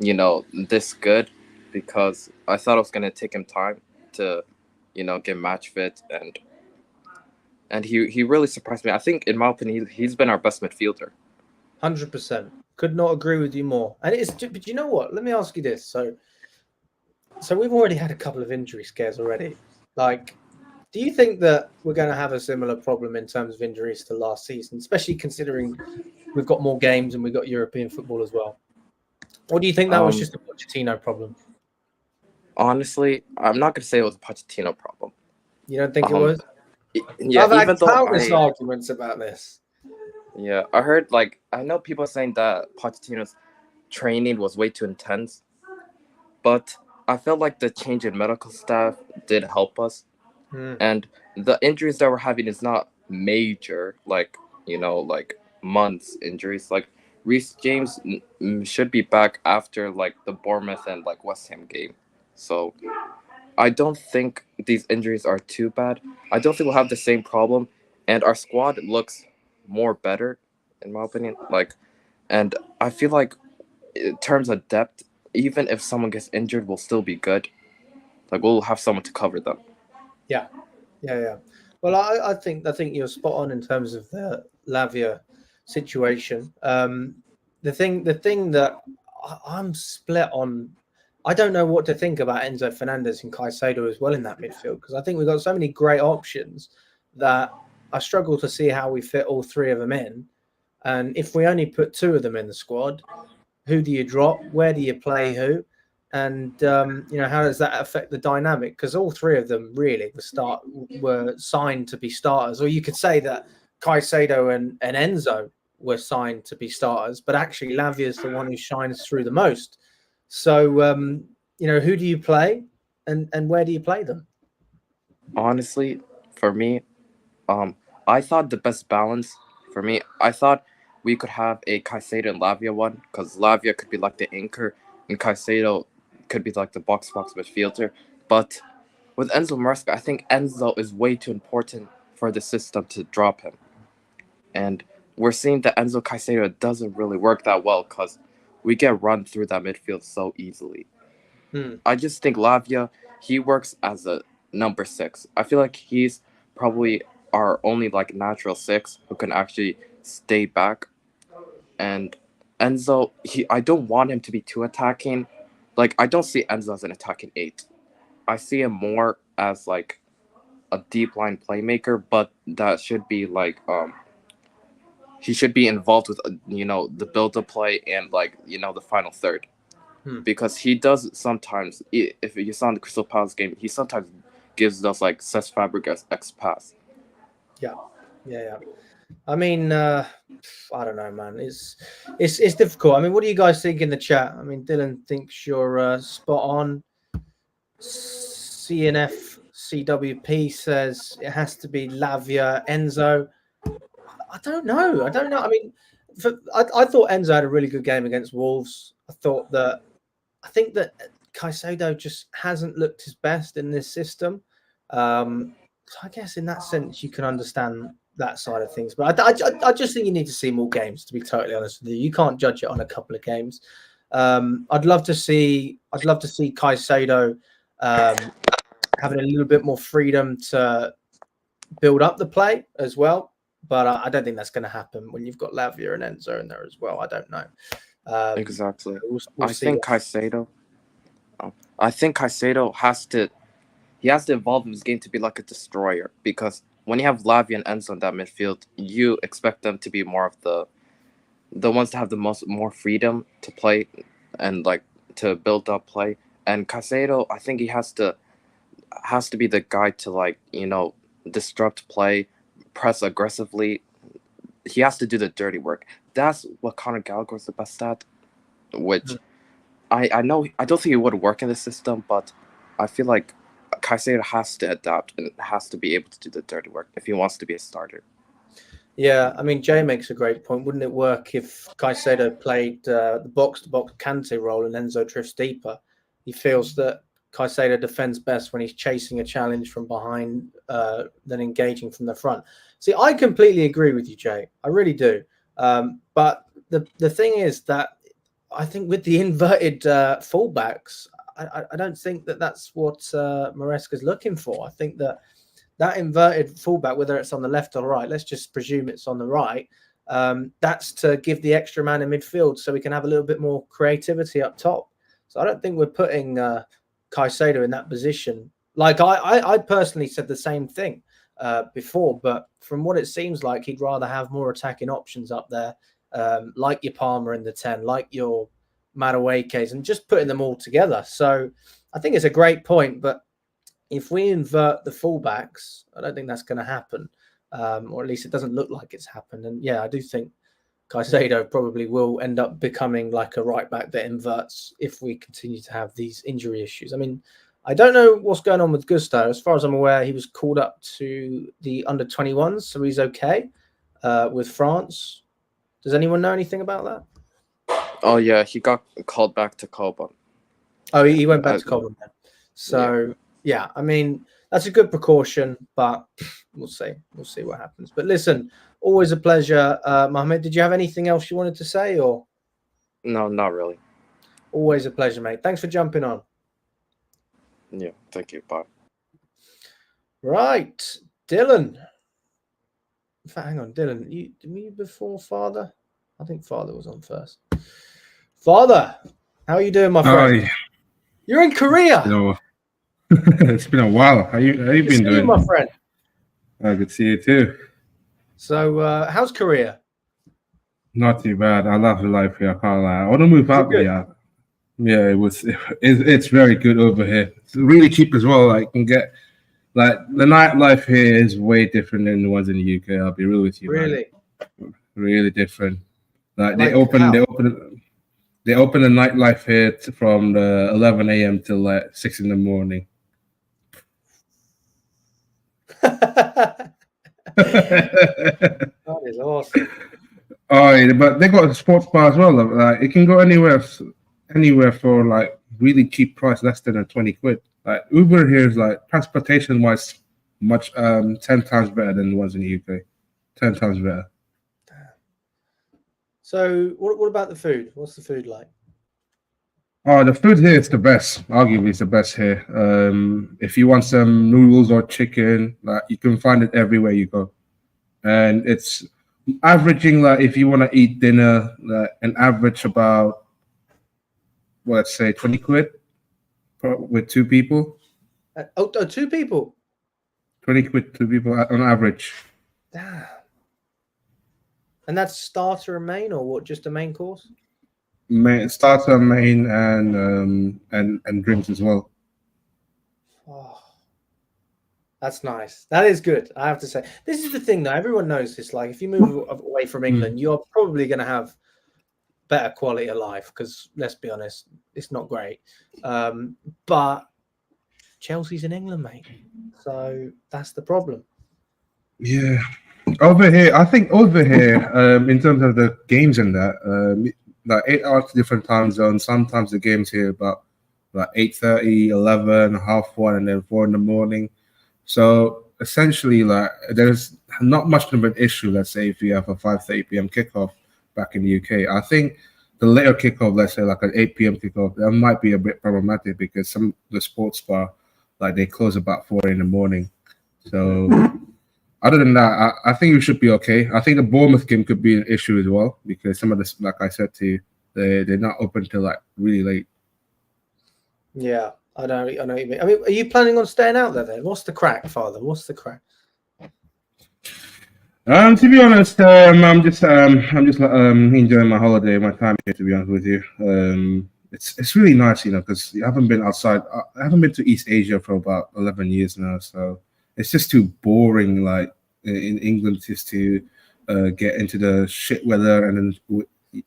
this good, because I thought it was going to take him time to, get match fit, and he really surprised me. I think, in my opinion, he's been our best midfielder. 100%. Could not agree with you more. And but you know what? Let me ask you this. So we've already had a couple of injury scares already. Like, do you think that we're going to have a similar problem in terms of injuries to last season, especially considering we've got more games and we've got European football as well? Or do you think that was just a Pochettino problem? Honestly, I'm not going to say it was a Pochettino problem. You don't think it was? Yeah, I've had countless arguments about this. Yeah, I heard, I know people saying that Pochettino's training was way too intense, but I felt like the change in medical staff did help us. And the injuries that we're having is not major, like months injuries. Like Reece James should be back after the Bournemouth and West Ham game. So I don't think these injuries are too bad. I don't think we'll have the same problem, and our squad looks more better, in my opinion. And I feel like in terms of depth, even if someone gets injured, we'll still be good. We'll have someone to cover them. Yeah. Well, I think you're spot on in terms of the Lavia situation. The thing that I'm split on, I don't know what to think about Enzo Fernandez and Caicedo as well in that midfield, because I think we've got so many great options that I struggle to see how we fit all three of them in. And if we only put two of them in the squad, who do you drop? Where do you play who? And how does that affect the dynamic? Because all three of them really were signed to be starters, or you could say that Caicedo and Enzo were signed to be starters, but actually Lavia is the one who shines through the most. So who do you play, and where do you play them? Honestly, for me, I thought the best balance for me, I thought we could have a Caicedo and Lavia one, because Lavia could be like the anchor and Caicedo could be like the box midfielder. But with Enzo Maresca, I think Enzo is way too important for the system to drop him. And we're seeing that Enzo Caicedo doesn't really work that well because we get run through that midfield so easily. I just think Lavia, he works as a number 6. I feel like he's probably our only like natural 6 who can actually stay back. And Enzo, I don't want him to be too attacking. Like, I don't see Enzo as an attacking 8. I see him more as like a deep line playmaker, but that should be like he should be involved with the build up play and like the final third. Because he does sometimes, if you saw in the Crystal Palace game, he sometimes gives us like Cesc Fabregas X pass. Yeah. I mean, I don't know, man. It's difficult. I mean, what do you guys think in the chat? I mean, Dylan thinks you're spot on. CNF CWP says it has to be Lavia, Enzo. I don't know. I mean, I thought Enzo had a really good game against Wolves. I think that Caicedo just hasn't looked his best in this system. So I guess in that sense, you can understand that side of things. But I just think you need to see more games, to be totally honest with you. You can't judge it on a couple of games. I'd love to see Caicedo having a little bit more freedom to build up the play as well. But I don't think that's going to happen when you've got Lavia and Enzo in there as well. I don't know. Exactly. We'll I think Caicedo has to evolve his game to be like a destroyer, because when you have Lavia and Enzo in that midfield, you expect them to be more of the ones that have the more freedom to play and like to build up play. And Caicedo, I think he has to be the guy to like disrupt play, press aggressively. He has to do the dirty work. That's what Conor Gallagher is the best at, which I know I don't think it would work in the system, but I feel like Caicedo has to adapt and has to be able to do the dirty work if he wants to be a starter. Yeah, I mean, Jay makes a great point. Wouldn't it work if Caicedo played the box-to-box Kante role and Enzo drifts deeper? He feels that Caicedo defends best when he's chasing a challenge from behind than engaging from the front. See, I completely agree with you, Jay. I really do. But the thing is that I think with the inverted fullbacks, I don't think that's what Maresca's looking for. I think that inverted fullback, whether it's on the left or right, let's just presume it's on the right, that's to give the extra man in midfield so we can have a little bit more creativity up top. So I don't think we're putting Caicedo in that position. Like I personally said the same thing before, but from what it seems like, he'd rather have more attacking options up there, like your Palmer in the 10, like your Maduekes, and just putting them all together. So I think it's a great point, but if we invert the fullbacks, I don't think that's going to happen, or at least it doesn't look like it's happened. And yeah, I do think Caicedo probably will end up becoming like a right back that inverts if we continue to have these injury issues. I mean, I don't know what's going on with Gusto. As far as I'm aware, he was called up to the under-21s, so he's okay with France. Does anyone know anything about that? Oh yeah, he got called back to Coburn. Oh, he went back to Coburn then. So yeah, I mean, that's a good precaution, but we'll see. We'll see what happens. But listen, always a pleasure, Mohammed. Did you have anything else you wanted to say, or? No, not really. Always a pleasure, mate. Thanks for jumping on. Yeah, thank you. Bye. Right, Dylan. In fact, hang on, Dylan. Were you before Father? I think Father was on first. Father, how are you doing, my friend? Hi. You're in Korea. No. It's been a while. How you been doing, my friend? Good to see you too. So, how's Korea? Not too bad. I love the life here. I can't lie. I want to move out here. Yeah, it was. It's very good over here. It's really cheap as well. Like, you can get like the nightlife here is way different than the ones in the UK. I'll be real with you. Really? Man. Really different. Like they Like how? they open the nightlife here from the 11 a.m. till like 6 in the morning. That is awesome. Oh, yeah, but they got a sports bar as well. Like it can go anywhere for like really cheap price, less than 20 quid. Like Uber here is like transportation wise, much 10 times better than the ones in the UK. 10 times better. So what about the food? What's the food like? Oh, the food here is the best. Arguably, it's the best here. If you want some noodles or chicken, like you can find it everywhere you go, and it's averaging like if you want to eat dinner, like an average about let's say 20 quid with two people. Two people. 20 quid two people on average. Damn. And that's starter and main, or what? Just a main course? Starter, main, and drinks as well. Oh, that's nice. That is good. I have to say, this is the thing though. Everyone knows this. Like, if you move away from England, you're probably going to have better quality of life. Because let's be honest, it's not great. But Chelsea's in England, mate. So that's the problem. Yeah. Over here, I think in terms of the games and that, like 8 hours different time zones. Sometimes the games here about like 8:30, 11, half 1, and then 4 in the morning. So essentially, like there's not much of an issue. Let's say if you have a 5:30 p.m. kickoff back in the UK, I think the later kickoff, let's say like an 8 p.m. kickoff, that might be a bit problematic because some of the sports bar, like they close about 4 in the morning. So other than that, I think we should be okay. I think the Bournemouth game could be an issue as well because some of this, like I said to you, they're not open till like really late. Yeah, I know what you mean. I mean, are you planning on staying out there then? What's the crack, Father? What's the crack? To be honest, I'm just enjoying my holiday, my time here. To be honest with you, it's really nice, you know, because I haven't been outside. I haven't been to East Asia for about 11 years now, so it's just too boring. Like in England, just to get into the shit weather and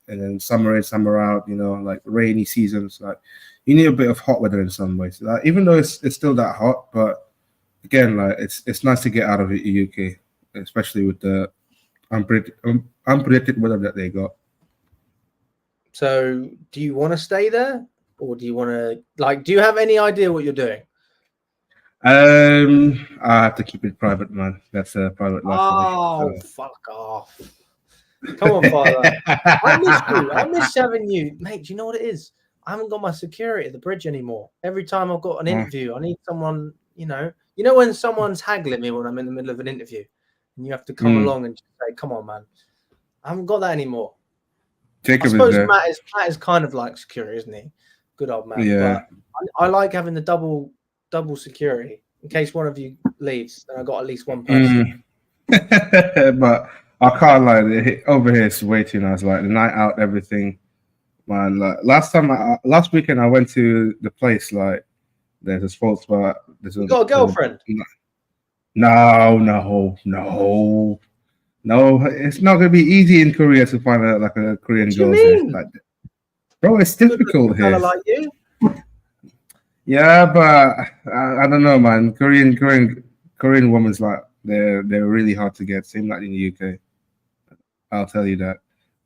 then summer in, summer out. You know, like rainy seasons. Like you need a bit of hot weather in some ways. Like, even though it's still that hot, but again, like it's nice to get out of the UK. Especially with the unpredicted weather that they got. So, do you want to stay there, or do you want to do you have any idea what you're doing? I have to keep it private, man. That's a private life. Oh, fuck off! Come on, Father. I miss you. I miss having you, mate. Do you know what it is? I haven't got my security at the bridge anymore. Every time I've got an interview, I need someone. You know when someone's haggling me when I'm in the middle of an interview. And you have to come along and just say, "Come on, man." I haven't got that anymore. Jacob I suppose is Matt is kind of like security, isn't he? Good old Matt. Yeah. But I like having the double security in case one of you leaves. Then I got at least one person. But I can't lie. Over here, it's way too nice. Like the night out, everything, man. Like last weekend, I went to the place. Like there's a sports bar. You got a girlfriend? No. It's not gonna be easy in Korea to find a Korean girl. Like, bro, it's difficult here. Like you? Yeah, but I don't know, man. Korean women's like they're really hard to get. Same like in the UK. I'll tell you that.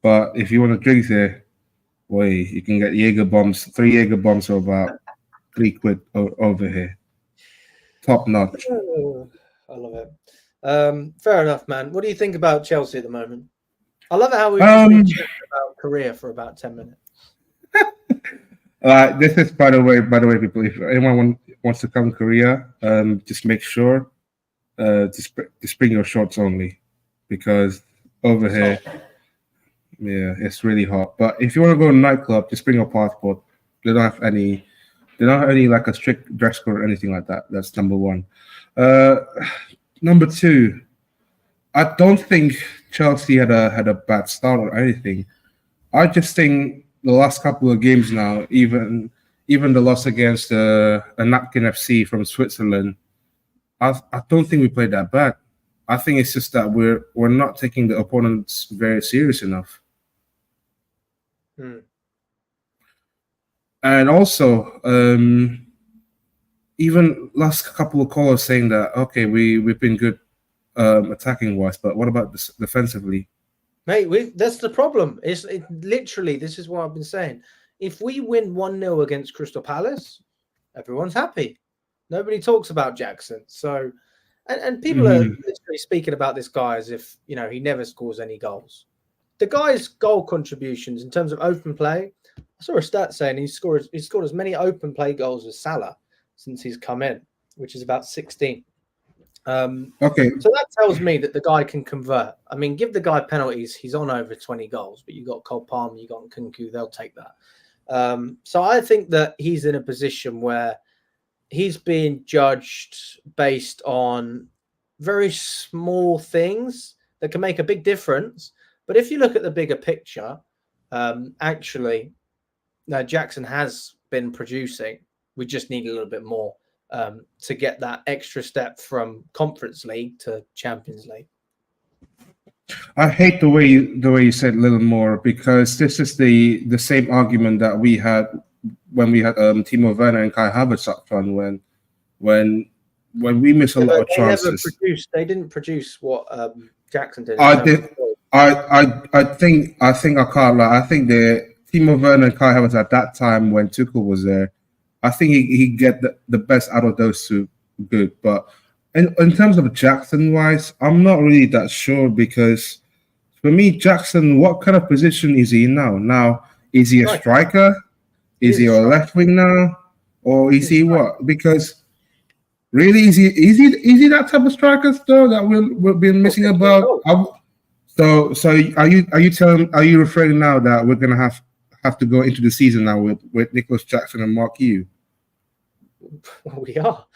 But if you want to drink here, boy, you can get Jaeger bombs. 3 Jaeger bombs for about 3 quid over here. Top notch. I love it. Fair enough, man. What do you think about Chelsea at the moment? I love it how we've just been chatting about Korea for about 10 minutes. This is by the way, people. If anyone wants to come to Korea, just make sure just bring your shorts only, because over here, yeah, it's really hot. But if you want to go to a nightclub, just bring your passport. They don't have any like a strict dress code or anything like that. That's number one. Number two, I don't think Chelsea had a bad start or anything. I just think the last couple of games now, even the loss against a Napkin FC from Switzerland, I don't think we played that bad. I think it's just that we're not taking the opponents very serious enough. And also, even last couple of callers saying that, okay, we've been good attacking wise, but what about defensively? Mate, that's the problem. Literally, this is what I've been saying. If we win 1-0 against Crystal Palace, everyone's happy. Nobody talks about Jackson. So, and people are literally speaking about this guy as if, you know, he never scores any goals. The guy's goal contributions in terms of open play, I saw a stat saying he's scored as many open play goals as Salah since he's come in, which is about 16. Okay. So that tells me that the guy can convert. I mean, give the guy penalties, he's on over 20 goals, but you got Cole Palmer, you got Nkunku, they'll take that. So I think that he's in a position where he's being judged based on very small things that can make a big difference. But if you look at the bigger picture, actually, no, Jackson has been producing. We just need a little bit more to get that extra step from Conference League to Champions League. I hate the way you said a little more, because this is the same argument that we had when we had Timo Werner and Kai Havertz up front when we miss a lot of chances. They didn't produce what Jackson did. I think I can't lie. I think the Timo Werner and Kai Havertz at that time when Tuchel was there, I think he get the best out of those two. Good, but in terms of Jackson wise, I'm not really that sure, because for me, Jackson, what kind of position is he in now? Now, is he a striker? Is he a left wing now, or is he what? Because really, is he that type of striker though that we've been missing about? So are you referring now that we're gonna have to go into the season now with Nicholas Jackson and Mark Hugh? Well, we are.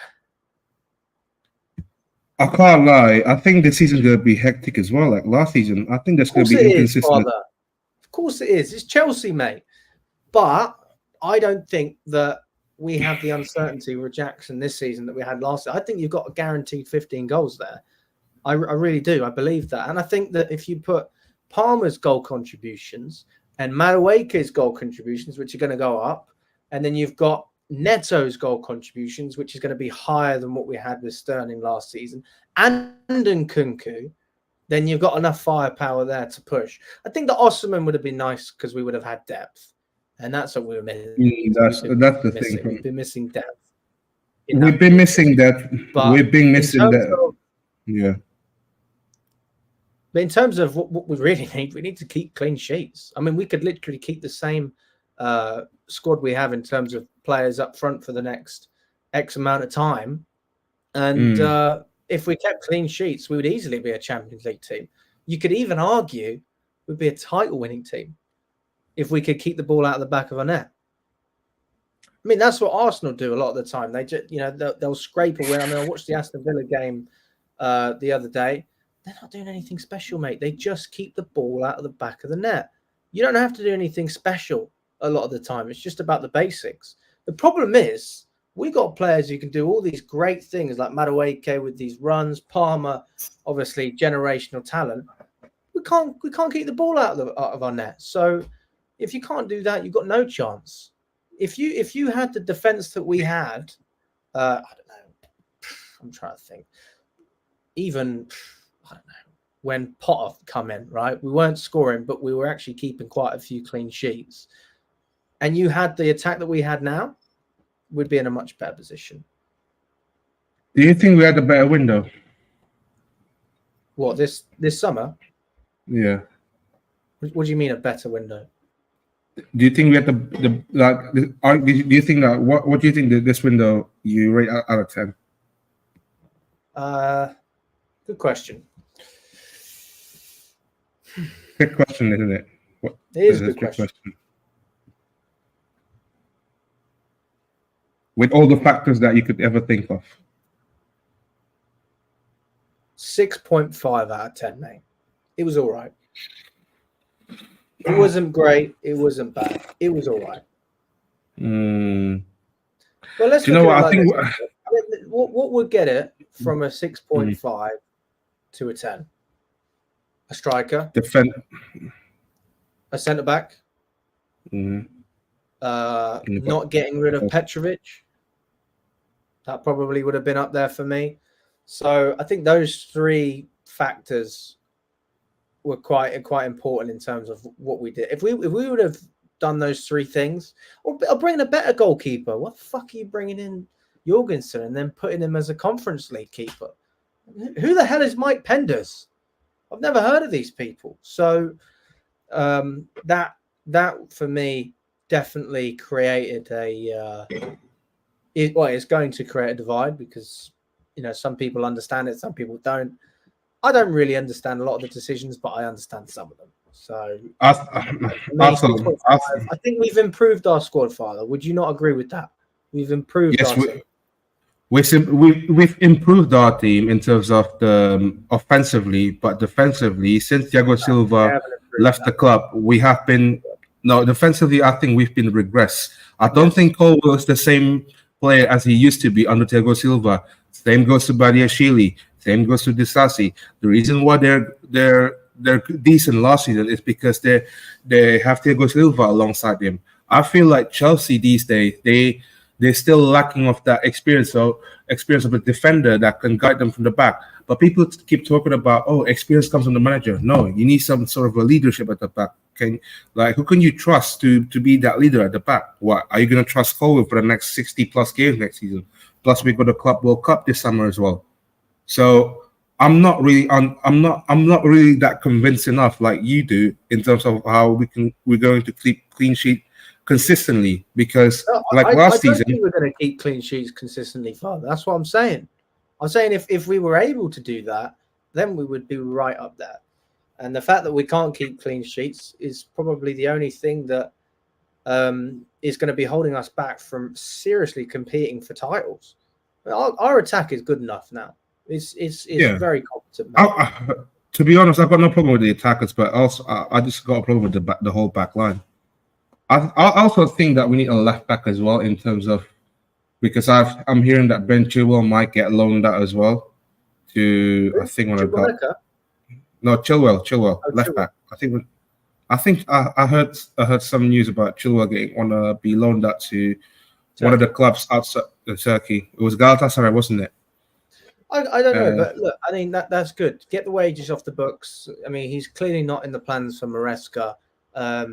I can't lie. I think the season's going to be hectic as well. Like last season, I think that's going to be inconsistent. Of course it is. It's Chelsea, mate. But I don't think that we have the uncertainty with Jackson this season that we had last season. I think you've got a guaranteed 15 goals there. I really do. I believe that. And I think that if you put Palmer's goal contributions and Madueke's goal contributions, which are going to go up, and then you've got Neto's goal contributions, which is going to be higher than what we had with Sterling last season, and Nkunku, then you've got enough firepower there to push. I think the Osimhen would have been nice because we would have had depth, and that's what we were missing. That's the thing. We've been missing depth. We've been missing that. We've been missing that. Yeah. But in terms of what we really need, we need to keep clean sheets. I mean, we could literally keep the same squad we have in terms of players up front for the next X amount of time. And if we kept clean sheets, we would easily be a Champions League team. You could even argue we'd be a title-winning team if we could keep the ball out of the back of our net. I mean, that's what Arsenal do a lot of the time. They just, they'll scrape a win. I mean, I watched the Aston Villa game the other day. They're not doing anything special, mate. They just keep the ball out of the back of the net. You don't have to do anything special a lot of the time. It's just about the basics. The problem is we got players who can do all these great things like Madueke with these runs, Palmer, obviously generational talent. We can't keep the ball out of our net. So if you can't do that, you've got no chance. If you had the defense that we had, I don't know. I'm trying to think. Even I don't know, when Potter come in, right? We weren't scoring, but we were actually keeping quite a few clean sheets. And you had the attack that we had now, we'd be in a much better position. Do you think we had a better window? What, this summer? Yeah. What do you mean a better window? Do you think we had do you think that what do you think that this window you rate out of 10? Good question. Good question, isn't it? It is a good question. With all the factors that you could ever think of. 6.5 out of 10, mate. It was all right. It wasn't great. It wasn't bad. It was all right. Well, let's Do you look know at what? it I like think this. What would get it from a 6.5 to a 10? A striker, defend. a centre back, not getting rid of Petrovic. That probably would have been up there for me. So I think those three factors were quite important in terms of what we did. If we would have done those three things, or bringing a better goalkeeper, what the fuck are you bringing in Jorgensen and then putting him as a Conference League keeper? Who the hell is Mike Penders? I've never heard of these people. So that for me definitely created it's going to create a divide because some people understand it, some people don't. I don't really understand a lot of the decisions, but I understand some of them. So I think we've improved our squad, Father. Would you not agree with that? We've improved our team. We've improved our team in terms of the offensively, but defensively, since Thiago Silva left the club, we have been defensively. I think we've been regressed. I don't think Cole was the same player as he used to be under Thiago Silva. Same goes to Badiashile. Same goes to Disasi. The reason why they're decent last season is because they have Thiago Silva alongside him. I feel like Chelsea these days they're still lacking of that experience of a defender that can guide them from the back. But people keep talking about experience comes from the manager. No, you need some sort of a leadership at the back. Who can you trust to be that leader at the back? What are you going to trust Cole for the next 60+ games next season? Plus, we got the Club World Cup this summer as well. So I'm not really that convinced enough like you do in terms of how we're going to keep clean sheet consistently because last season think we're going to keep clean sheets consistently, Father. That's what I'm saying. I'm saying if we were able to do that, then we would be right up there. And the fact that we can't keep clean sheets is probably the only thing that is going to be holding us back from seriously competing for titles. Our attack is good enough now. It's very competent. To be honest, I've got no problem with the attackers, but also I just got a problem with the whole back line. I also think that we need a left back as well in terms of because I'm hearing that Ben Chilwell might get loaned out as well to I think Chilwell, left back. I think I heard some news about Chilwell want to be loaned out to one of the clubs outside Turkey. It was Galatasaray, wasn't it? I don't know, but look, I mean that's good. Get the wages off the books. I mean, he's clearly not in the plans for Maresca. I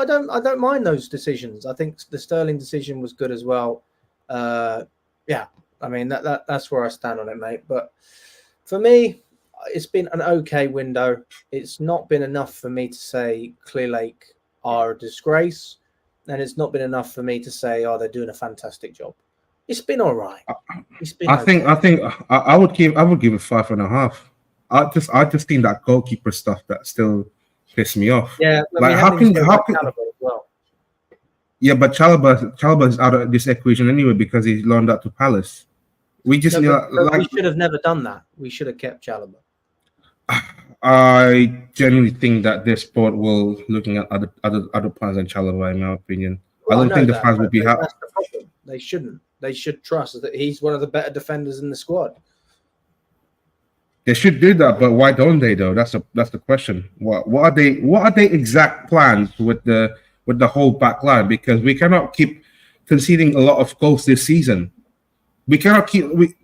don't mind those decisions. I think the Sterling decision was good as well. Yeah, I mean that's where I stand on it, mate. But for me, it's been an okay window. It's not been enough for me to say Clear Lake are a disgrace, and it's not been enough for me to say they're doing a fantastic job. It's been all right. I would give it 5.5. I just think that goalkeeper stuff that still pissed me off. Yeah, how can Chalobah as well. Yeah, but Chalobah is out of this equation anyway because he's loaned out to Palace. We just we should have never done that. We should have kept Chalobah. I genuinely think that this board will looking at other plans than Chalobah, in my opinion. Well, I don't think the fans would be happy. That's the problem. They shouldn't. They should trust that he's one of the better defenders in the squad. They should do that, but why don't they though? That's the question. What are they exact plans with the whole back line? Because we cannot keep conceding a lot of goals this season. We cannot keep do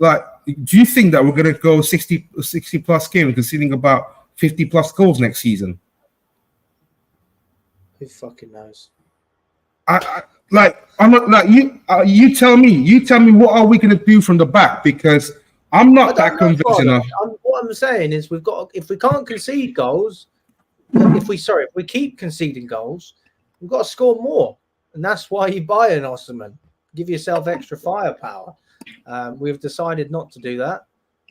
you think that we're gonna go 60 plus games conceding about 50 plus goals next season? Who fucking knows? I'm not like you. You tell me. What are we gonna do from the back? Because I'm not that convinced enough. What I'm saying is if we can't concede goals, if we keep conceding goals, we've got to score more, and that's why you buy an Osimhen. Give yourself extra firepower. We've decided not to do that.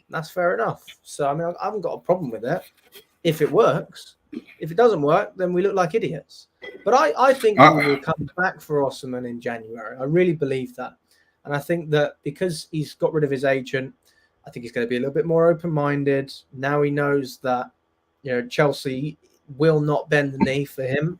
That's fair enough. So I mean, I haven't got a problem with it if it works. If it doesn't work, then we look like idiots. But I think we will come back for Osimhen in January. I really believe that. And I think that because he's got rid of his agent, I think he's going to be a little bit more open-minded. Now he knows that, Chelsea, will not bend the knee for him.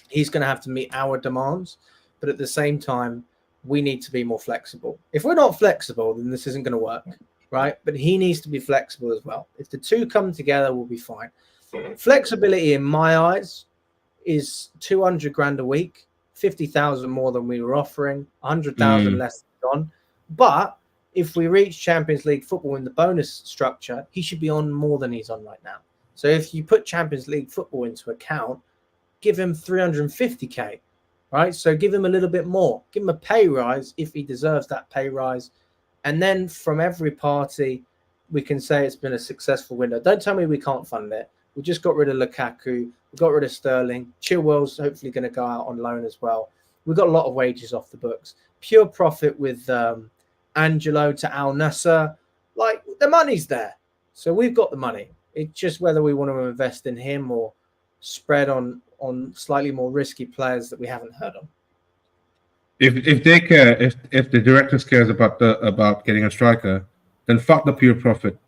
He's going to have to meet our demands, but at the same time, we need to be more flexible. If we're not flexible, then this isn't going to work, right? But he needs to be flexible as well. If the two come together, we'll be fine. Flexibility, in my eyes, is 200 grand a week, 50,000 more than we were offering, 100,000 less than on. But if we reach Champions League football in the bonus structure, he should be on more than he's on right now. So if you put Champions League football into account, give him 350k, right? So give him a little bit more. Give him a pay rise if he deserves that pay rise. And then from every party, we can say it's been a successful window. Don't tell me we can't fund it. We just got rid of Lukaku. We got rid of Sterling. Chilwell's hopefully going to go out on loan as well. We've got a lot of wages off the books. Pure profit with Angelo to Al Nassr. Like, the money's there. So we've got the money. It's just whether we want to invest in him or spread on slightly more risky players that we haven't heard of. If they care, if the directors cares about getting a striker, then fuck the pure profit.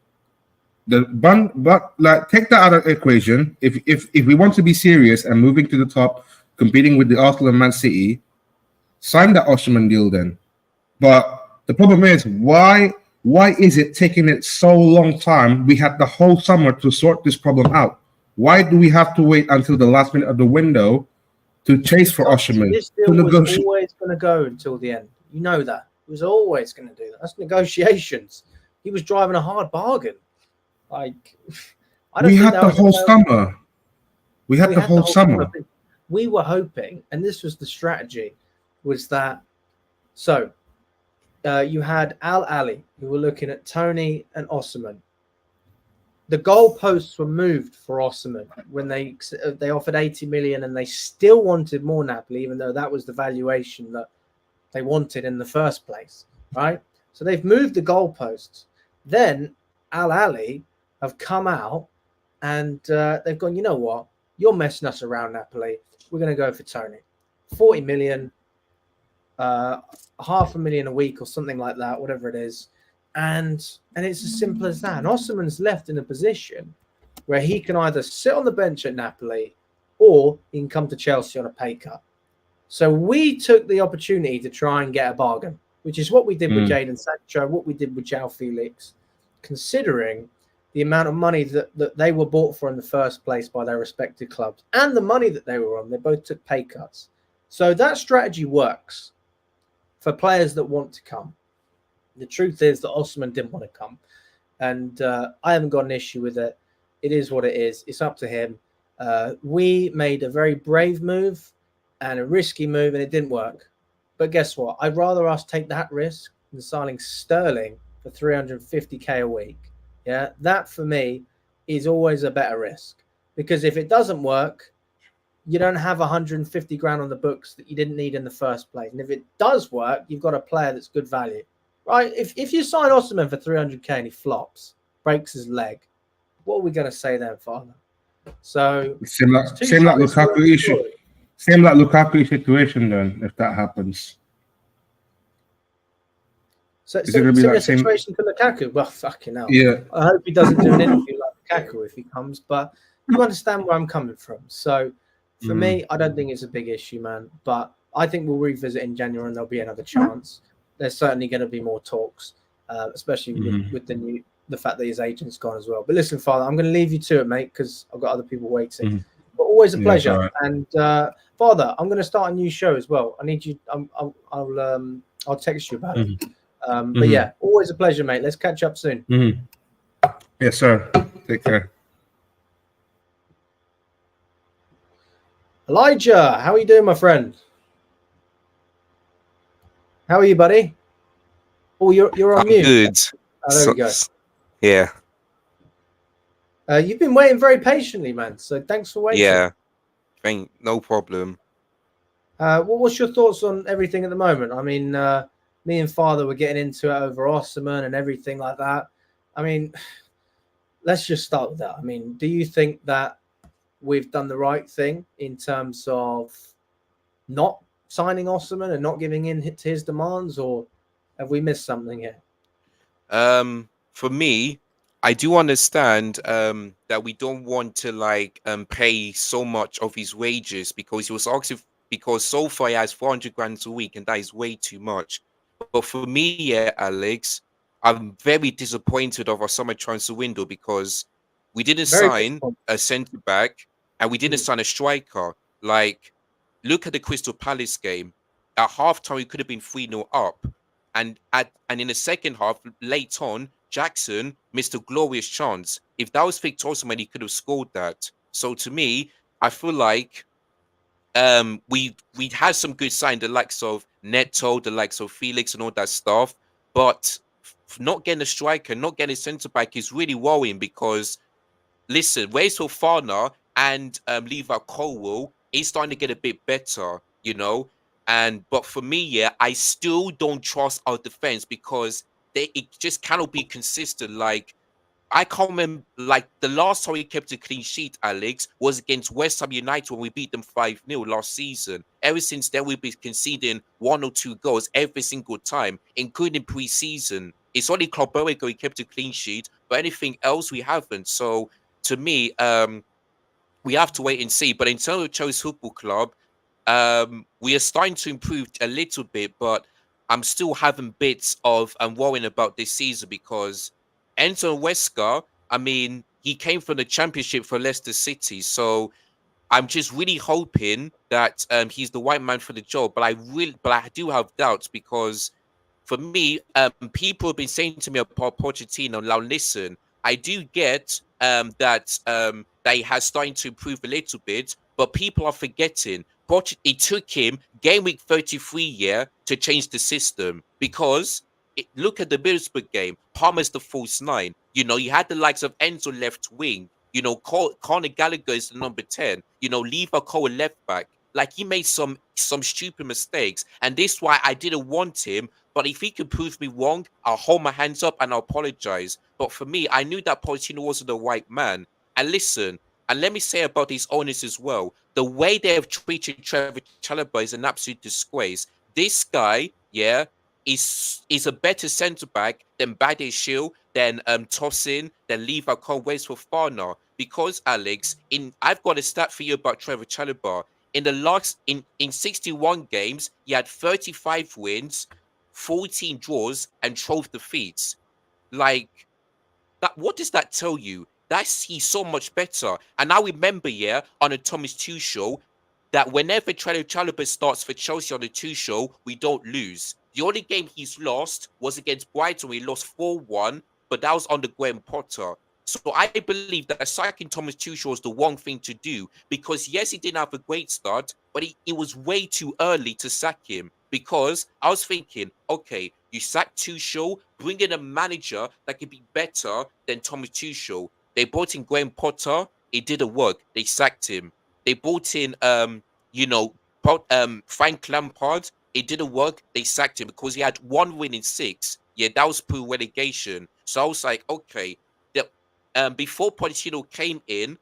But like, take that out of the equation. If we want to be serious and moving to the top, competing with the Arsenal and Man City, sign that Osimhen deal then. But the problem is, why is it taking it so long time? We had the whole summer to sort this problem out. Why do we have to wait until the last minute of the window to chase for Osimhen? This deal was always going to go until the end. You know that. He was always going to do that. That's negotiations. He was driving a hard bargain. Like, we had the whole summer. We had the whole summer. We were hoping, and this was the strategy, was that, so you had Al Ali, who were looking at Tony and Osimhen. The goalposts were moved for Osimhen when they offered 80 million, and they still wanted more Napoli, even though that was the valuation that they wanted in the first place, right? So they've moved the goalposts. Then Al Ali have come out and they've gone, you know what? You're messing us around, Napoli. We're going to go for Tony. 40 million, 500,000 a week or something like that, whatever it is. And it's as simple as that. And Osimhen's left in a position where he can either sit on the bench at Napoli or he can come to Chelsea on a pay cut. So we took the opportunity to try and get a bargain, which is what we did with Jadon Sancho, what we did with João Felix, considering the amount of money that they were bought for in the first place by their respective clubs and the money that they were on. They both took pay cuts. So that strategy works for players that want to come. The truth is that Osimhen didn't want to come. And I haven't got an issue with it. It is what it is. It's up to him. We made a very brave move and a risky move, and it didn't work. But guess what? I'd rather us take that risk than signing Sterling for 350k a week. Yeah, that for me is always a better risk, because if it doesn't work, you don't have 150 grand on the books that you didn't need in the first place. And if it does work, you've got a player that's good value, right? If you sign Osimhen for 300k and he flops, breaks his leg, what are we going to say then, Father? So same like Lukaku issue. Same like Lukaku situation then, if that happens. So similar situation for Lukaku. Well, fucking hell. Yeah. I hope he doesn't do an interview like Lukaku if he comes, but you understand where I'm coming from. So for me, I don't think it's a big issue, man. But I think we'll revisit in January and there'll be another chance. There's certainly going to be more talks, especially with the fact that his agent's gone as well. But listen, Father, I'm going to leave you to it, mate, because I've got other people waiting. But always a pleasure. Right. And Father, I'm going to start a new show as well. I need you. I'll text you about it. But yeah, always a pleasure, mate. Let's catch up soon. Yes, sir. Take care. Elijah, how are you doing, my friend? How are you, buddy? Oh, you're on mute. Good. Oh, there we go. Yeah. You've been waiting very patiently, man. So thanks for waiting. Yeah. No problem. What's your thoughts on everything at the moment? I mean, me and Father were getting into it over Osimhen and everything like that. I mean, let's just start with that. I mean, do you think that we've done the right thing in terms of not signing Osimhen and not giving in to his demands, or have we missed something here? For me, I do understand that we don't want to like pay so much of his wages because he was asking because so far he has 400 grand a week and that is way too much. But for me, yeah, Alex, I'm very disappointed of our summer transfer window because we didn't Very sign disappointing. a centre back and we didn't Mm. sign a striker. Like, look at the Crystal Palace game. At halftime, we could have been 3-0 up. And in the second half, late on, Jackson missed a glorious chance. If that was Victor Osimhen, he could have scored that. So to me, I feel like we had some good sign, the likes of Neto, the likes of Felix and all that stuff. But not getting a striker, not getting a centre back is really worrying because listen, Wales Fofana and Levi Colwell is starting to get a bit better, you know. And but for me, yeah, I still don't trust our defense because it just cannot be consistent. Like I can't remember, like the last time we kept a clean sheet, Alex, was against West Ham United when we beat them 5-0 last season. Ever since then, we've been conceding 1 or 2 goals every single time, including pre-season. It's only Club Berwick we kept a clean sheet, but anything else we haven't. So to me, we have to wait and see. But in terms of Chelsea Football Club, we are starting to improve a little bit, but I'm still having bits of worrying about this season because Enzo Wesker, I mean, he came from the Championship for Leicester City, so I'm just really hoping that he's the right man for the job. But I do have doubts because for me, people have been saying to me about Pochettino. Now, listen, I do get that he has starting to improve a little bit, but people are forgetting. It took him game week 33 to change the system because look at the Middlesbrough game. Palmer's the false nine. You know, you had the likes of Enzo left wing. You know, Conor Gallagher is the number 10. You know, Levi Cole left back. Like he made some stupid mistakes, and this is why I didn't want him. But if he could prove me wrong, I'll hold my hands up and I'll apologize. But for me, I knew that Pochettino wasn't the right man. And listen, and let me say about these owners as well. The way they have treated Trevor Chalobah is an absolute disgrace. This guy, yeah, is a better centre back than Badishil, than Tosin, than Levi Conway's for Fana. Because Alex, I've got a stat for you about Trevor Chalobah. In the last in 61 games, he had 35 wins, 14 draws, and 12 defeats. Like that, what does that tell you? That's he's so much better. And I remember, yeah, on a Thomas Tuchel, that whenever Trevor Chalobah starts for Chelsea on the Tuchel, we don't lose. The only game he's lost was against Brighton. We lost 4-1, but that was under Graham Potter. So I believe that sacking Thomas Tuchel was the wrong thing to do because yes, he didn't have a great start, but it was way too early to sack him because I was thinking, okay, you sack Tuchel, bring in a manager that could be better than Thomas Tuchel. They brought in Graham Potter, it didn't work. They sacked him. They brought in you know, Frank Lampard, it didn't work. They sacked him because he had 1 win in 6. Yeah, that was through relegation. So I was like, okay, before Pochettino came in,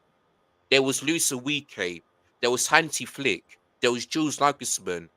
there was Luis Enrique, there was Hansi Flick, there was Jules Nagelsmann.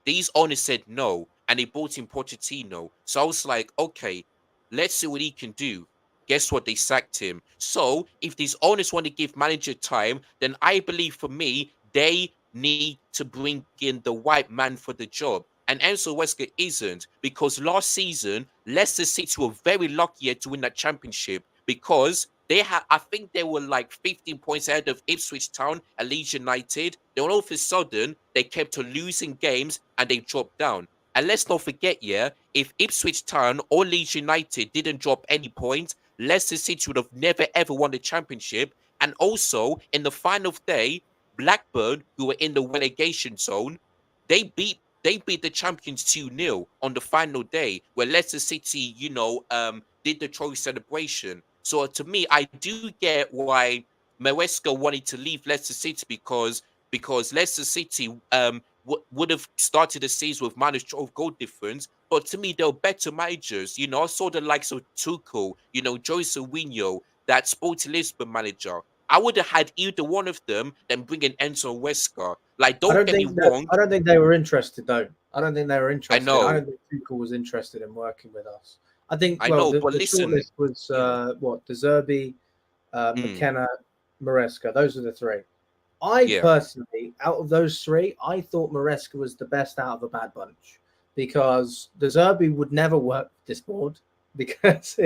These owners said no, and they brought in Pochettino. So I was like, okay, let's see what he can do. Guess what? They sacked him. So if these owners want to give manager time, then I believe for me, they need to bring in the right man for the job. And Enzo Wesker isn't, because last season, Leicester City were very lucky to win that championship because I think they were like 15 points ahead of Ipswich Town and Leeds United. Then all of a sudden, they kept on losing games and they dropped down. And let's not forget, yeah, if Ipswich Town or Leeds United didn't drop any points, Leicester City would have never ever won the championship. And also, in the final day, Blackburn, who were in the relegation zone, they beat the champions 2-0 on the final day, where Leicester City, you know, did the trophy celebration. So to me, I do get why Maresca wanted to leave Leicester City because Leicester City would have started the season with -12 goal difference. But to me, they're better managers. You know, I saw the likes of Tuchel, you know, Jose Mourinho, that Sporting Lisbon manager. I would have had either one of them than bringing Enzo Wesker. Like, don't get me wrong. I don't think they were interested though. I don't think they were I interested. I know. don't think Tuchel was interested in working with us. I think. I Well, know, the but listen, shortlist was what De Zerbi, McKenna, Maresca. Those are the three. I personally, out of those three, I thought Maresca was the best out of a bad bunch because De Zerbi would never work this board because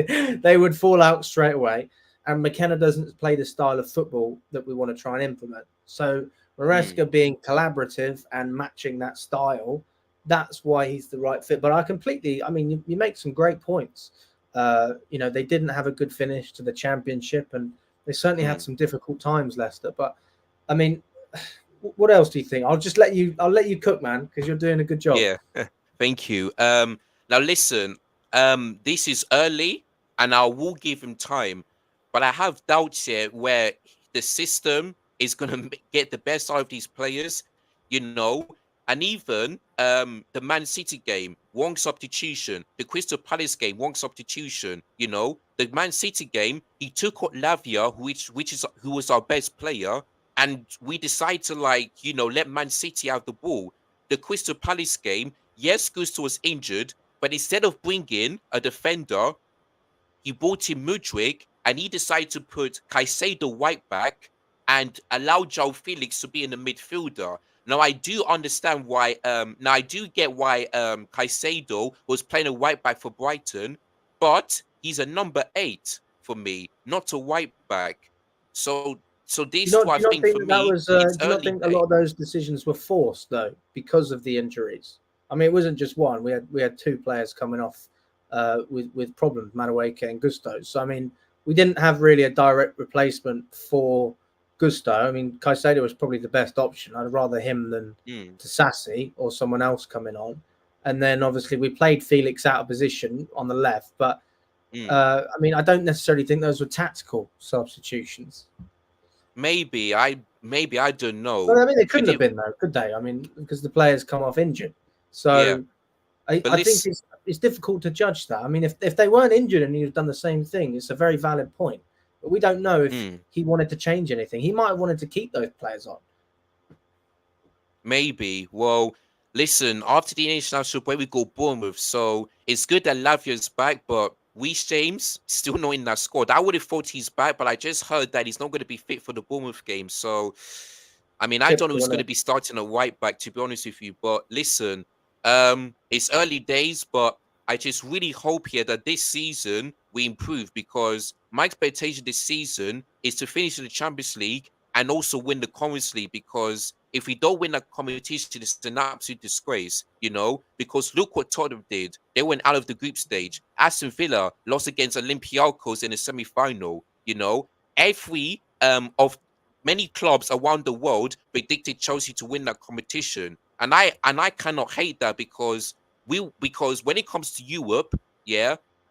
they would fall out straight away. And McKenna doesn't play the style of football that we want to try and implement. So Maresca being collaborative and matching that style, that's why he's the right fit. But I mean, you make some great points. They didn't have a good finish to the championship and they certainly had some difficult times, Leicester. But I mean, what else do you think? I'll let you cook, man, because you're doing a good job. Yeah, thank you. Now listen, this is early, and I will give him time, but I have doubts here where the system is going to get the best out of these players, and even the Man City game, one substitution, the Crystal Palace game, one substitution, the Man City game, he took out Lavia, who was our best player, and we decide to let Man City have the ball. The Crystal Palace game, yes, Gusto was injured, but instead of bringing a defender, he brought in Mudryk and he decided to put Caicedo right back and allow João Felix to be in the midfielder. Now I do understand why. I do get why Caicedo was playing a right back for Brighton, but he's a number 8 for me, not a right back. So these two, I think, for me, it's do you not early think a lot of those decisions were forced though because of the injuries? I mean, it wasn't just one. We had two players coming off with problems, Madueke and Gusto. So I mean, we didn't have really a direct replacement for Gusto. I mean, Caicedo was probably the best option. I'd rather him than Sassy or someone else coming on. And then obviously we played Felix out of position on the left, but I mean, I don't necessarily think those were tactical substitutions. Maybe I don't know. Well, I mean, they couldn't have been though, could they? I mean, because the players come off injured. So I think it's difficult to judge that. I mean, if they weren't injured and he'd done the same thing, it's a very valid point. But we don't know if he wanted to change anything. He might have wanted to keep those players on. Maybe. Well, listen, after the international break, we go Bournemouth. So it's good that Lavia's back, but Reece James still not in that squad. I would have thought he's back, but I just heard that he's not going to be fit for the Bournemouth game. So, I mean, I don't know who's going to be starting a right back, to be honest with you. But listen, it's early days, but I just really hope here that this season we improve, because my expectation this season is to finish in the Champions League and also win the Conference League, because if we don't win that competition, it's an absolute disgrace, because look what Tottenham did. They went out of the group stage. Aston Villa lost against Olympiacos in the semi-final, Every of many clubs around the world predicted Chelsea to win that competition. And I cannot hate that, because when it comes to Europe,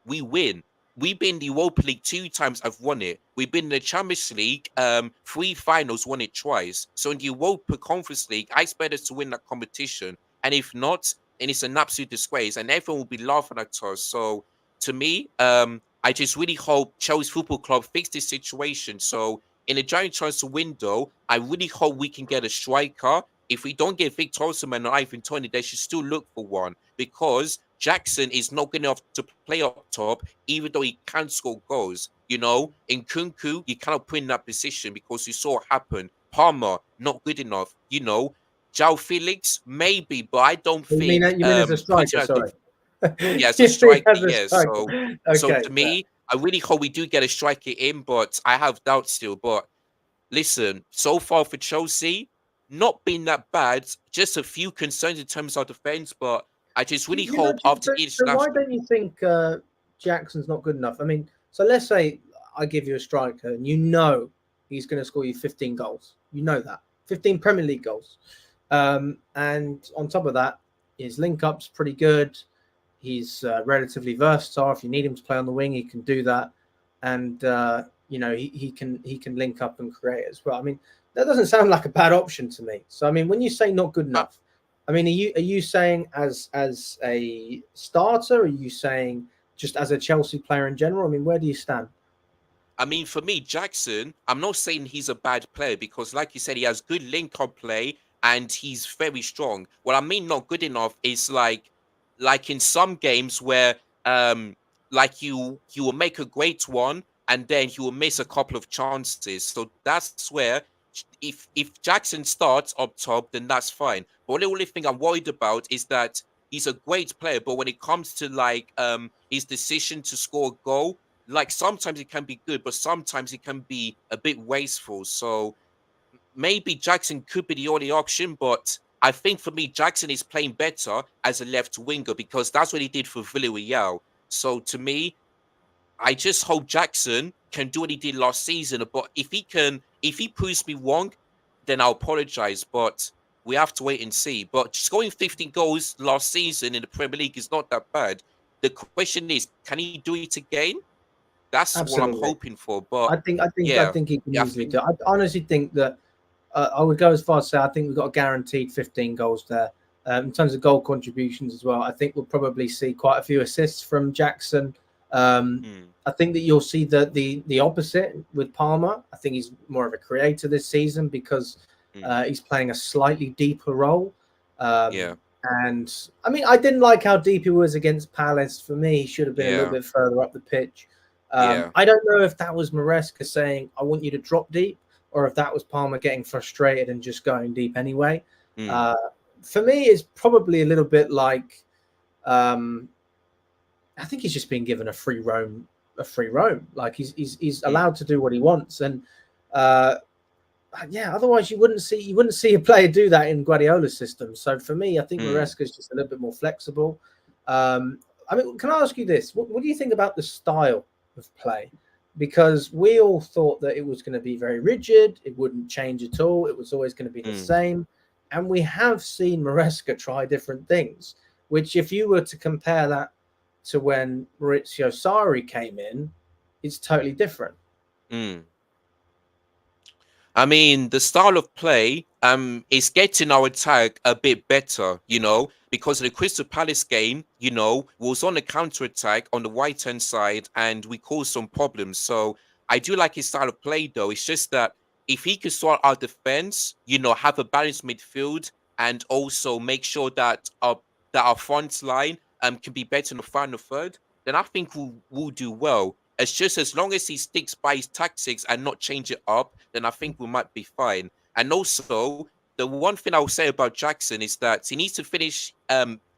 we win. We've been in the Europa League 2 times, I've won it. We've been in the Champions League 3 finals, won it twice. So in the Europa Conference League, I expect us to win that competition. And if not, then it's an absolute disgrace and everyone will be laughing at us. So to me, I just really hope Chelsea Football Club fix this situation. So in the giant transfer window, I really hope we can get a striker. If we don't get Victor Osimhen or Ivan Toney, they should still look for one, because Jackson is not good enough to play up top, even though he can score goals. In Kunku, you cannot put in that position because you saw what happened. Palmer, not good enough. João Felix, maybe, but I don't think. You mean as a striker? Sorry. Yeah, as a striker. Yeah. So okay, to me, I really hope we do get a striker in, but I have doubts still. But listen, so far for Chelsea, not been that bad. Just a few concerns in terms of defense, but I just really hope after each. So why don't you think Jackson's not good enough? I mean, so let's say I give you a striker and he's going to score you 15 goals. You know that. 15 Premier League goals. And on top of that, his link-up's pretty good. He's relatively versatile. If you need him to play on the wing, he can do that. And, he can link up and create as well. I mean, that doesn't sound like a bad option to me. So, I mean, when you say not good enough, I mean, are you saying as a starter? Or are you saying just as a Chelsea player in general? I mean, where do you stand? I mean, for me, Jackson, I'm not saying he's a bad player, because like you said, he has good link-up play and he's very strong. What I mean not good enough is like in some games where like he will make a great one, and then he will miss a couple of chances. So that's where if Jackson starts up top, then that's fine. But the only thing I'm worried about is that he's a great player, but when it comes to like his decision to score a goal, like sometimes it can be good, but sometimes it can be a bit wasteful. So maybe Jackson could be the only option, but I think for me, Jackson is playing better as a left winger because that's what he did for Villarreal. So to me, I just hope Jackson can do what he did last season. But if he proves me wrong, then I'll apologize. But we have to wait and see. But scoring 15 goals last season in the Premier League is not that bad. The question is, can he do it again? That's what I'm Absolutely. hoping for. But I think yeah, he can yeah, easily do it. I honestly think that I would go as far as to say I think we've got a guaranteed 15 goals there. In terms of goal contributions as well, I think we'll probably see quite a few assists from Jackson. I think that you'll see the opposite with Palmer. I think he's more of a creator this season because he's playing a slightly deeper role. Yeah. And I mean, I didn't like how deep he was against Palace. For me, he should have been a little bit further up the pitch. I don't know if that was Maresca saying, I want you to drop deep, or if that was Palmer getting frustrated and just going deep anyway. For me, it's probably a little bit like I think he's just been given a free roam. Like he's allowed to do what he wants, and yeah. Otherwise, you wouldn't see a player do that in Guardiola's system. So for me, I think Maresca is just a little bit more flexible. I mean, can I ask you this? What do you think about the style of play? Because we all thought that it was going to be very rigid. It wouldn't change at all. It was always going to be the same. And we have seen Maresca try different things, which if you were to compare that to when Maurizio Sarri came in, it's totally different. I mean, the style of play is getting our attack a bit better, you know, because of the Crystal Palace game, you know, was on the counter attack on the right hand side and we caused some problems. So I do like his style of play, though. It's just that if he could sort our defense, you know, have a balanced midfield and also make sure that our front line can be better in the final third, then I think we'll do well. It's just as long as he sticks by his tactics and not change it up, then I think we might be fine. And also, the one thing I will say about Jackson is that he needs to finish,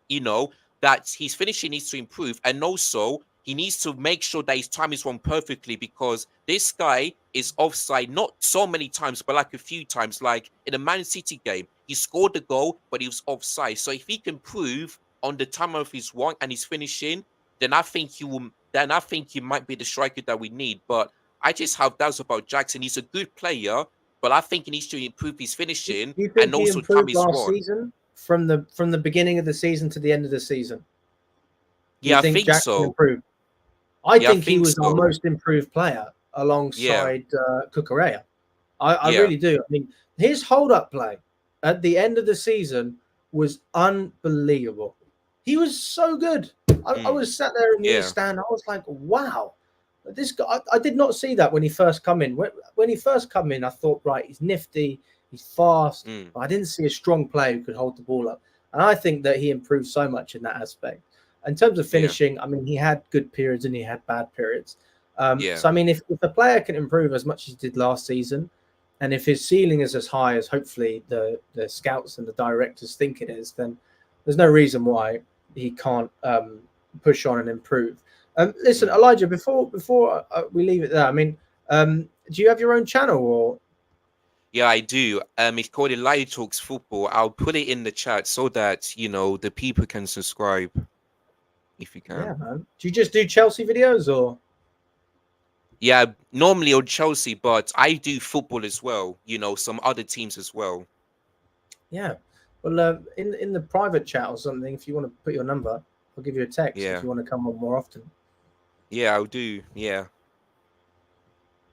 you know, that his finishing needs to improve. And also, he needs to make sure that his time is run perfectly because this guy is offside not so many times, but like a few times. Like in a Man City game, he scored the goal, but he was offside. So if he can prove on the time of his one and his finishing, then I think he might be the striker that we need. But I just have doubts about Jackson. He's a good player, but I think he needs to improve his finishing Do you think and he also time improved his last run. season from the beginning of the season to the end of the season? Do Yeah, you I think think Jackson so. improved? I Yeah, I think he think was our so. most improved player alongside Cucurella. I Yeah. really do. I mean, his hold-up play at the end of the season was unbelievable. He was so good. I was sat there in the East Stand. I was like, wow. This guy, I did not see that when he first come in. When he first come in, I thought, right, he's nifty, he's fast. But I didn't see a strong player who could hold the ball up. And I think that he improved so much in that aspect. In terms of finishing, I mean, he had good periods and he had bad periods. So, I mean, if a player can improve as much as he did last season, and if his ceiling is as high as hopefully the scouts and the directors think it is, then there's no reason why he can't push on and improve. Listen, Elijah, before we leave it there, I mean, do you have your own channel or? Yeah, I do. It's called Elijah Talks Football. I'll put it in the chat so that, you know, the people can subscribe if you can. Yeah, man. Do you just do Chelsea videos or? Yeah, normally on Chelsea, but I do football as well, you know, some other teams as well. Yeah. Well, in the private chat or something, if you want to put your number, I'll give you a text if you want to come on more often. Yeah, I'll do. Yeah.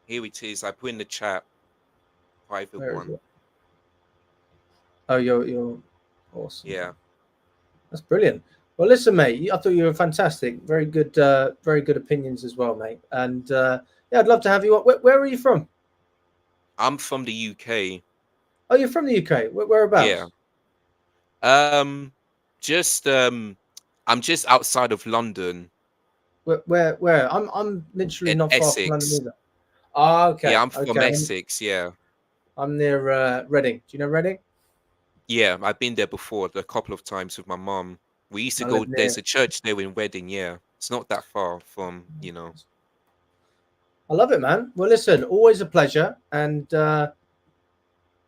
Here it is. I put in the chat. Private one. Oh, you're awesome. Yeah. That's brilliant. Well, listen, mate, I thought you were fantastic. Very good opinions as well, mate. And yeah, I'd love to have you on. Where are you from? I'm from the UK. Oh, you're from the UK. Whereabouts? Yeah. I'm just outside of London. Where? I'm literally In not far from London Essex. either. Ah, okay. Yeah, I'm from okay. Essex. Yeah. I'm near Reading. Do you know Reading? Yeah, I've been there before a couple of times with my mum. We used to I go. live near. There's a church there in Reading. Yeah, it's not that far from, you know. I love it, man. Well, listen, always a pleasure. And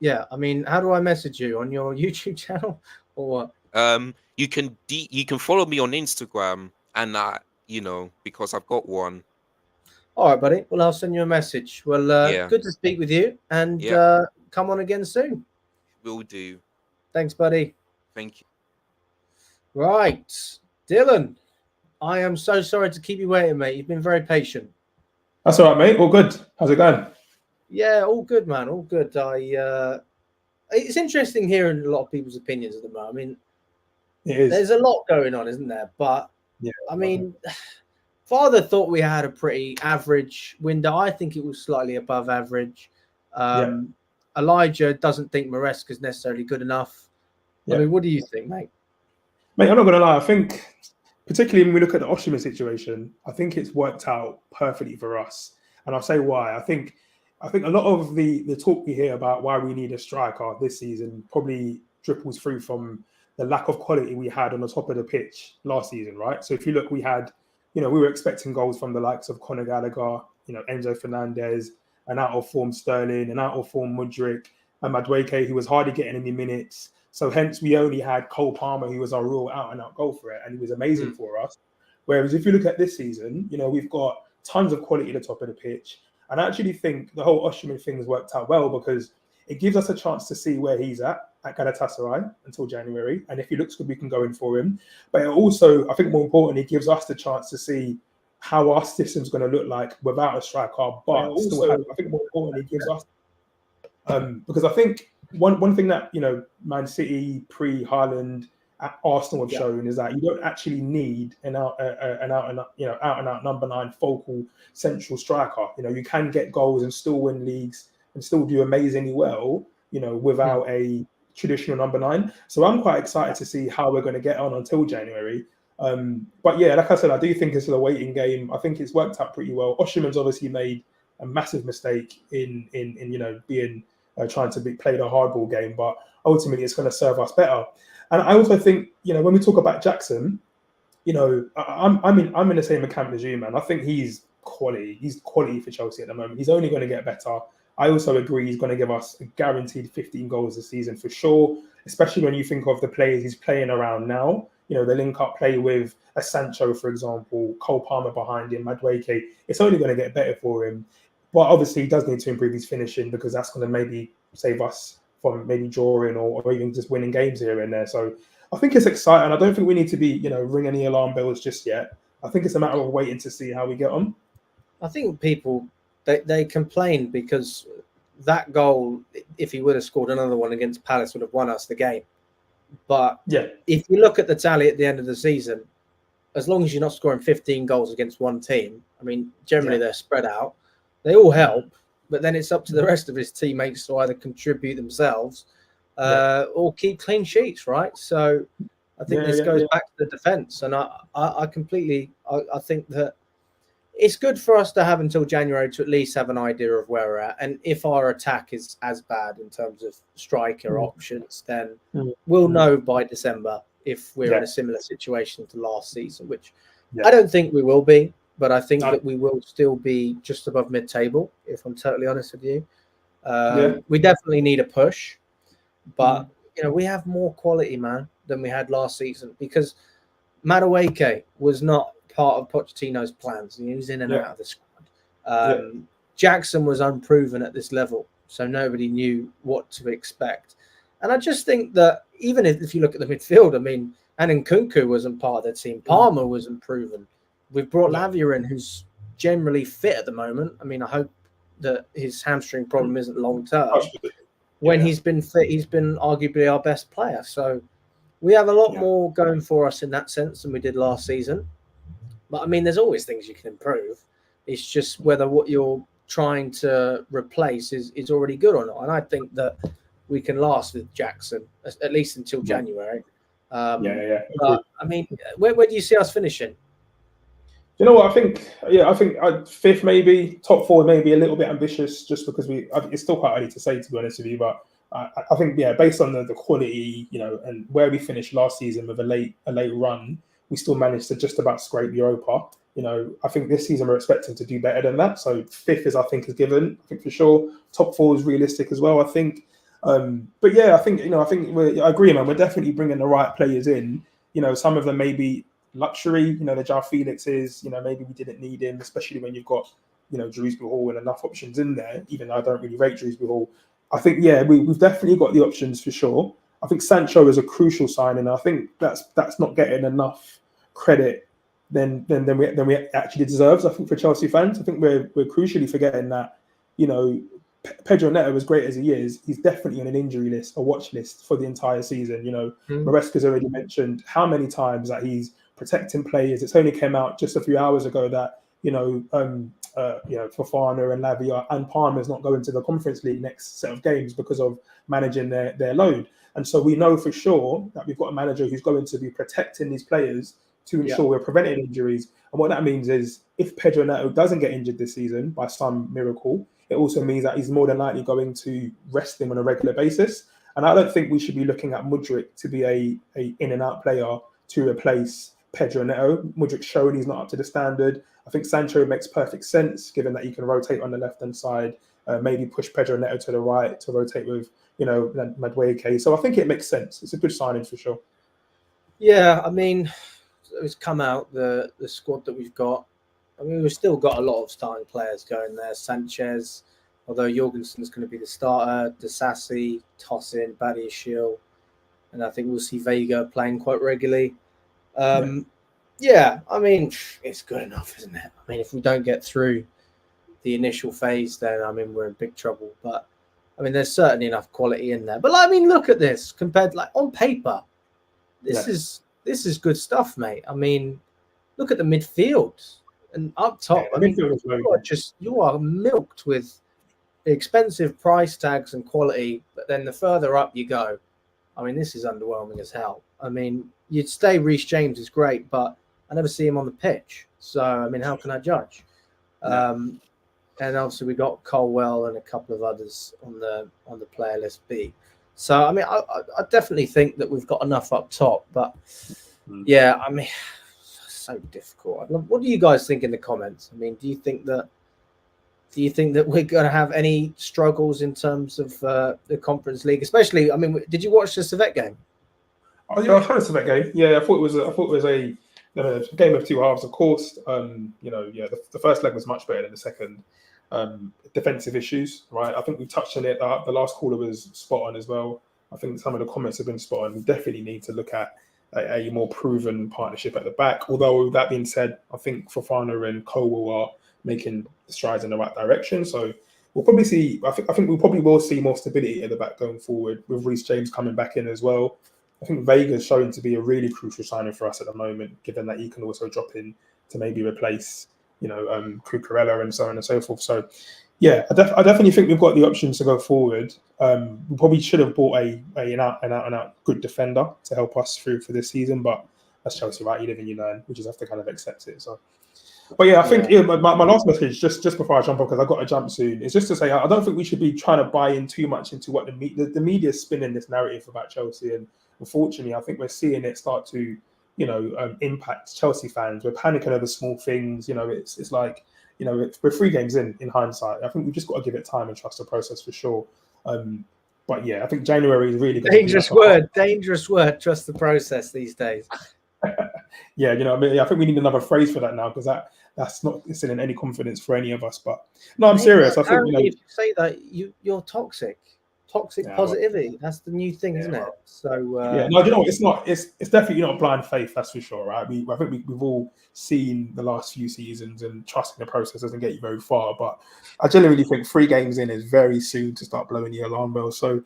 yeah, I mean, how do I message you on your YouTube channel or what? You can follow me on Instagram, and you know, because I've got one. All right, buddy. Well, I'll send you a message. Well, Yeah. good to speak with you, and Yeah. come on again soon. Will do. Thanks, buddy. Thank you. Right, Dylan. I am so sorry to keep you waiting, mate. You've been very patient. That's all right, mate. All good. How's it going? Yeah, all good, man. All good. It's interesting hearing a lot of people's opinions at the moment. I mean, It is. there's a lot going on, isn't there? But Yeah. I mean, Father thought we had a pretty average window. I think it was slightly above average. Elijah doesn't think Maresca is necessarily good enough. Yeah. I mean, what do you think, mate? Mate, I'm not going to lie. I think, particularly when we look at the Osimhen situation, I think it's worked out perfectly for us. And I'll say why. I think a lot of the talk we hear about why we need a striker this season probably dripples through from the lack of quality we had on the top of the pitch last season, right? So if you look, we had, we were expecting goals from the likes of Conor Gallagher, Enzo Fernandez, an out-of-form Sterling, an out-of-form Mudryk, and Madueke, who was hardly getting any minutes. So hence we only had Cole Palmer, who was our real out-and-out goal threat, and he was amazing for us. Whereas if you look at this season, we've got tons of quality at the top of the pitch. And I actually think the whole Osimhen thing has worked out well because it gives us a chance to see where he's at Galatasaray until January. And if he looks good, we can go in for him. But it also, I think more importantly, gives us the chance to see how our system's going to look like without a striker. But also, I think more importantly, it gives us because I think one thing that Man City pre-Haaland at Arsenal have shown is that you don't actually need an out and out number 9 focal central striker. You can get goals and still win leagues and still do amazingly well, without a traditional number 9. So I'm quite excited to see how we're going to get on until January. But yeah, like I said, I do think it's a waiting game. I think it's worked out pretty well. Osimhen's obviously made a massive mistake in being trying to play the hardball game, but ultimately it's going to serve us better. And I also think, when we talk about Jackson, I'm in the same camp as you, man. I think he's quality. He's quality for Chelsea at the moment. He's only going to get better. I also agree he's going to give us a guaranteed 15 goals this season for sure, especially when you think of the players he's playing around now. The link-up play with a Sancho, for example, Cole Palmer behind him, Madueke. It's only going to get better for him. But obviously, he does need to improve his finishing because that's going to maybe save us from maybe drawing or even just winning games here and there. So I think it's exciting. I don't think we need to be, ring any alarm bells just yet. I think it's a matter of waiting to see how we get on. I think people, they complain because that goal, if he would have scored another one against Palace, would have won us the game. But if you look at the tally at the end of the season, as long as you're not scoring 15 goals against one team, I mean, generally they're spread out. They all help, but then it's up to the rest of his teammates to either contribute themselves or keep clean sheets, right? So I think this goes back to the defence. And I completely think that it's good for us to have until January to at least have an idea of where we're at. And if our attack is as bad in terms of striker options, then we'll know by December if we're in a similar situation to last season, which I don't think we will be. But I think that we will still be just above mid-table, if I'm totally honest with you. We definitely need a push. But, we have more quality, man, than we had last season. Because Madueke was not part of Pochettino's plans. He was in and out of the squad. Jackson was unproven at this level. So nobody knew what to expect. And I just think that even if you look at the midfield, I mean, and Nkunku wasn't part of the team. Palmer wasn't proven. We've brought Lavia in, who's generally fit at the moment. I mean, I hope that his hamstring problem isn't long term. When he's been fit, he's been arguably our best player. So we have a lot more going for us in that sense than we did last season. But I mean, there's always things you can improve. It's just whether what you're trying to replace is already good or not. And I think that we can last with Jackson, at least until January. But I mean, where do you see us finishing? You know what? I think fifth, maybe top four, maybe a little bit ambitious, just because it's still quite early to say, to be honest with you. But I think based on the quality, and where we finished last season with a late run, we still managed to just about scrape Europa. I think this season we're expecting to do better than that. So fifth is given. I think for sure. Top four is realistic as well, I think. But yeah, I think I agree, man. We're definitely bringing the right players in. Some of them maybe luxury, the Jar Felix is, maybe we didn't need him, especially when you've got, Drewsbury Hall and enough options in there, even though I don't really rate Drewsbury Hall. I think, we've definitely got the options for sure. I think Sancho is a crucial signing. I think that's not getting enough credit than we actually deserves, I think, for Chelsea fans. I think we're crucially forgetting that, Pedro Neto, as great as he is, he's definitely on an injury list, a watch list for the entire season. Maresca's already mentioned how many times that he's protecting players. It's only came out just a few hours ago that Fofana and Lavia and Palmer's not going to the Conference League next set of games because of managing their load. And so we know for sure that we've got a manager who's going to be protecting these players to ensure we're preventing injuries. And what that means is if Pedro Neto doesn't get injured this season by some miracle, it also means that he's more than likely going to rest him on a regular basis. And I don't think we should be looking at Mudryk to be a in and out player to replace Pedro Neto. Mudryk's shown he's not up to the standard. I think Sancho makes perfect sense, given that he can rotate on the left-hand side, maybe push Pedro Neto to the right to rotate with, Madueke. So I think it makes sense. It's a good signing for sure. Yeah, I mean, it's come out, the squad that we've got. I mean, we've still got a lot of starting players going there. Sanchez, although Jorgensen's going to be the starter, Disasi, Tosin, Badiashile, and I think we'll see Vega playing quite regularly. Yeah, I mean, it's good enough, isn't it? I mean, if we don't get through the initial phase, then I mean, we're in big trouble. But I mean, there's certainly enough quality in there. But I mean, look at this compared, on paper, this is good stuff, mate. I mean, look at the midfield and up top. I mean, you are milked with expensive price tags and quality. But then the further up you go, I mean, this is underwhelming as hell. I mean, you'd say Reece James is great, but I never see him on the pitch. So, I mean, how can I judge? And obviously, we got Colwell and a couple of others on the player list B. So, I mean, I definitely think that we've got enough up top. But, yeah, I mean, so difficult. What do you guys think in the comments? I mean, do you think that we're going to have any struggles in terms of the Conference League? Especially, I mean, did you watch the Servette game? Oh yeah, I heard that game. Yeah, I thought it was a game of two halves. Of course, the first leg was much better than the second. Defensive issues, right? I think we touched on it. The last caller was spot on as well. I think some of the comments have been spot on. We definitely need to look at a more proven partnership at the back. Although that being said, I think Fofana and Colwell are making strides in the right direction. So we'll probably see. I think we probably will see more stability at the back going forward with Reece James coming back in as well. I think Vega's shown to be a really crucial signing for us at the moment, given that he can also drop in to maybe replace, Cucurella and so on and so forth. So, yeah, I definitely think we've got the options to go forward. We probably should have bought an out good defender to help us through for this season, but that's Chelsea, right? You live and you learn. We just have to kind of accept it. So, but yeah, I think my last message, just before I jump on, because I've got to jump soon, is just to say I don't think we should be trying to buy in too much into what the media is spinning this narrative about Chelsea. And unfortunately, I think we're seeing it start to, impact Chelsea fans. We're panicking over small things. It's like, we're 3 games in hindsight. I think we've just got to give it time and trust the process for sure. But yeah, I think January is really dangerous word. Trust the process these days. Yeah, I think we need another phrase for that now, because that's not instilling any confidence for any of us. But no, I'm serious. I think if you say that, you're toxic positivity. That's the new thing, isn't it? So it's not. It's definitely not blind faith. That's for sure, right? I think we've all seen the last few seasons, and trusting the process doesn't get you very far. But I genuinely think 3 games in is very soon to start blowing the alarm bell. So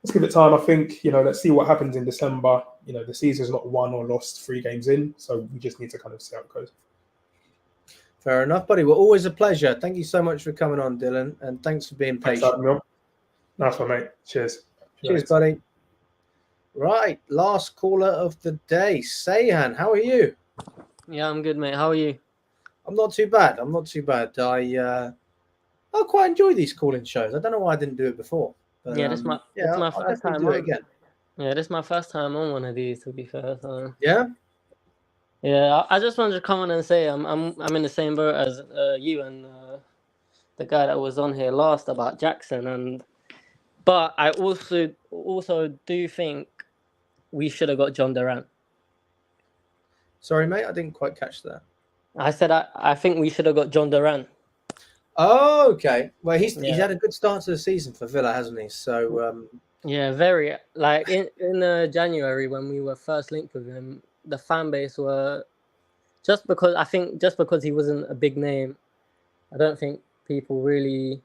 let's give it time. I think, let's see what happens in December. The season's not won or lost 3 games in, so we just need to kind of see how it goes. Fair enough, buddy. Well, always a pleasure. Thank you so much for coming on, Dylan, and thanks for being patient. Nice one, mate. Cheers. Cheers, buddy. Right, last caller of the day, Seyhan. How are you? Yeah, I'm good, mate. How are you? I'm not too bad. I'm not too bad. I quite enjoy these call-in shows. I don't know why I didn't do it before. But, Yeah, this is my I'll first definitely time do it on. again. Yeah, this is my first time on one of these. To be fair, so Yeah. yeah, I just wanted to come on and say I'm in the same boat as you and the guy that was on here last about Jackson, but I also do think we should have got John Duran. Sorry, mate, I didn't quite catch that. I said I think we should have got John Duran. Oh, okay. Well, he's Yeah. had a good start to the season for Villa, hasn't he? So Yeah, very like in January when we were first linked with him, the fan base were just because he wasn't a big name. I don't think people really.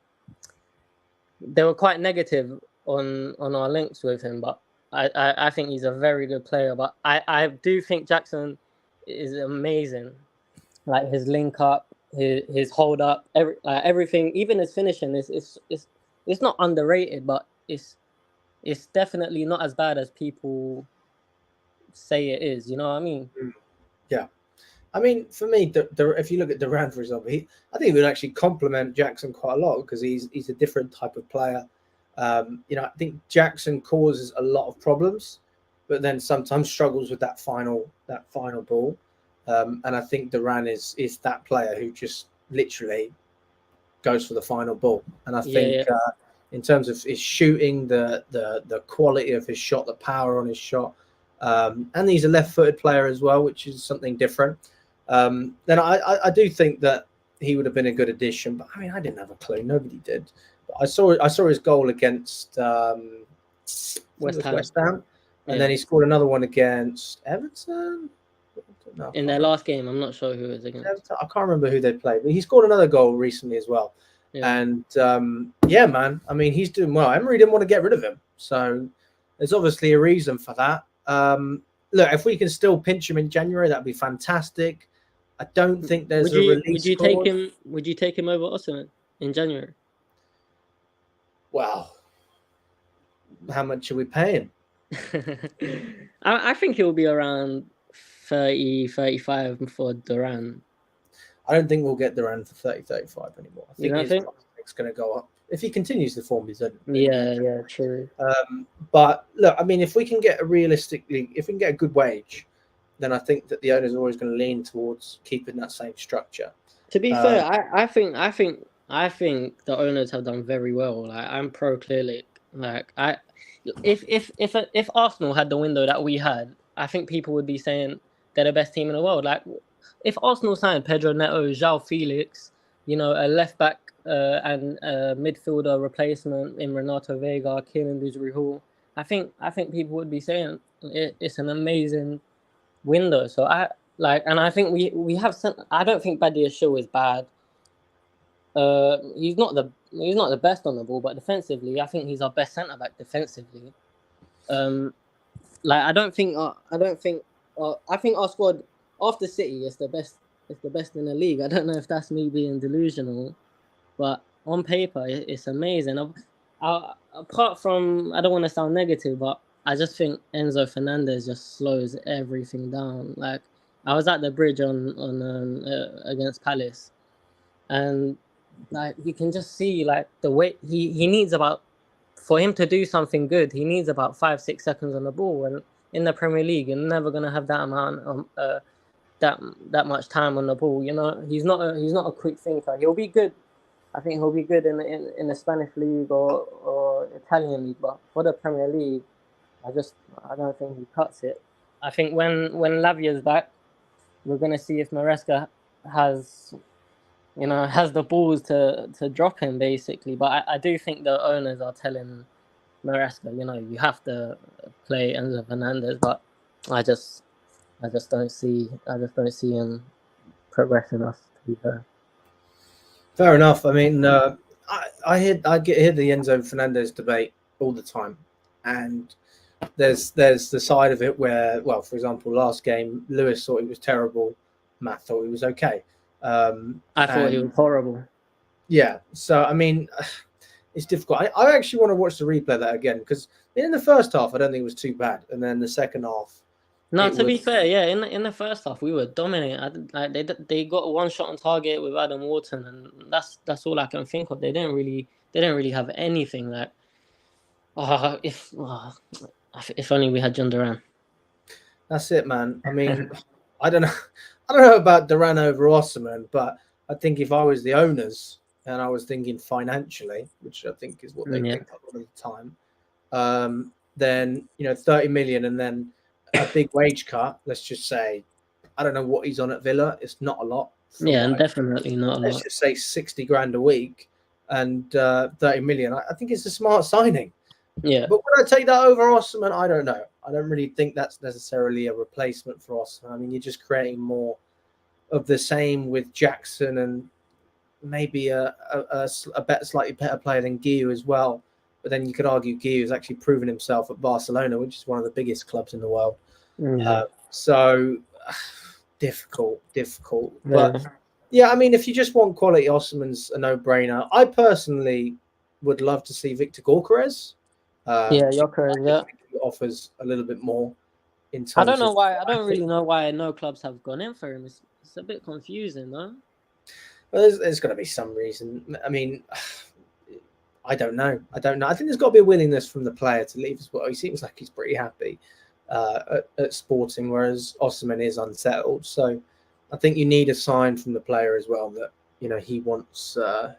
They were quite negative on our links with him, but I think he's a very good player. But I do think Jackson is amazing. Like his link up, his hold up, everything, even his finishing it's not underrated, but it's definitely not as bad as people say it is. You know what I mean? yeah. I mean, for me, if you look at Duran, for example, I think he would actually complement Jackson quite a lot because he's a different type of player. I think Jackson causes a lot of problems, but then sometimes struggles with that final ball. And I think Duran is that player who just literally goes for the final ball. And I think in terms of his shooting, the quality of his shot, the power on his shot, and he's a left-footed player as well, which is something different. Then I do think that he would have been a good addition. But I mean, I didn't have a clue. Nobody did. But I saw his goal against West Ham, and then he scored another one against Everton. No, in their last game, I'm not sure who it was against. I can't remember who they played, but he scored another goal recently as well. Yeah. And man, I mean, he's doing well. Emery didn't want to get rid of him, so there's obviously a reason for that. Look, if we can still pinch him in January, that'd be fantastic. I don't think there's a release. Would you take him over Osimhen in January? Well, how much are we paying? I think he'll be around 30, 35 for Duran. I don't think we'll get Duran for 30, 35 anymore. I think his contract's going to go up if he continues the form he's in. Yeah, true. But look, I mean, if we can get a good wage, then I think that the owners are always going to lean towards keeping that same structure. To be fair, I think the owners have done very well. Like I'm pro clearly. Like if Arsenal had the window that we had, I think people would be saying they're the best team in the world. Like if Arsenal signed Pedro Neto, João Felix, a left back and a midfielder replacement in Renato Vega, Kieran Dujri, I think people would be saying it's an amazing window. So I think we have I don't think Badia Shaw is bad. He's not the best on the ball, but defensively, I think he's our best centre back defensively. I think our squad after City is the best. It's the best in the league. I don't know if that's me being delusional, but on paper, it's amazing. Apart from, I don't want to sound negative, but I just think Enzo Fernandez just slows everything down. Like I was at the bridge on against Palace, and like you can just see like the way he needs for him to do something good, he needs about 5-6 seconds on the ball, and in the Premier League, you're never gonna have that amount that much time on the ball. He's not a quick thinker. He'll be good. I think he'll be good in the Spanish league or Italian league, but for the Premier League, I don't think he cuts it. I think when Lavia's back, we're gonna see if Maresca has the balls to drop him basically. But I do think the owners are telling Maresca, you have to play Enzo Fernandez, but I just don't see him progressing us, to be fair. Fair enough. I mean, I hear the Enzo Fernandez debate all the time, and there's the side of it where, well, for example, last game Lewis thought he was terrible, Matt thought he was okay. I thought he was horrible. Yeah, so I mean, it's difficult. I actually want to watch the replay of that again because in the first half I don't think it was too bad, and then the second half No, It to be was- fair, yeah, in the first half we were dominating. Like they got one shot on target with Adam Wharton, and that's all I can think of. They didn't really have anything. Like, if only we had John Duran. That's it, man. I mean, I don't know. I don't know about Duran over Osimhen, but I think if I was the owners and I was thinking financially, which I think is what they Yeah. think a lot of the time, then 30 million and then a big wage cut. Let's just say, I don't know what he's on at Villa. It's not a lot. Yeah, and definitely not a Let's lot. just say 60 grand a week and 30 million. I think it's a smart signing. Yeah. But would I take that over Osimhen? I don't know. I don't really think that's necessarily a replacement for Osimhen. I mean, you're just creating more of the same with Jackson and maybe a slightly better player than Guiu as well. But then you could argue Guiu has actually proven himself at Barcelona, which is one of the biggest clubs in the world. So difficult. But yeah, I mean, if you just want quality, Osimhen's a no-brainer. I personally would love to see Victor Gyökeres. Gyökeres, yeah. He offers a little bit more in terms I don't know of why. I don't really know why no clubs have gone in for him. It's a bit confusing, though. Well, there's got to be some reason. I mean, I don't know. I think there's got to be a willingness from the player to leave as well. He seems like he's pretty happy at Sporting, whereas Osimhen is unsettled. So I think you need a sign from the player as well that he wants to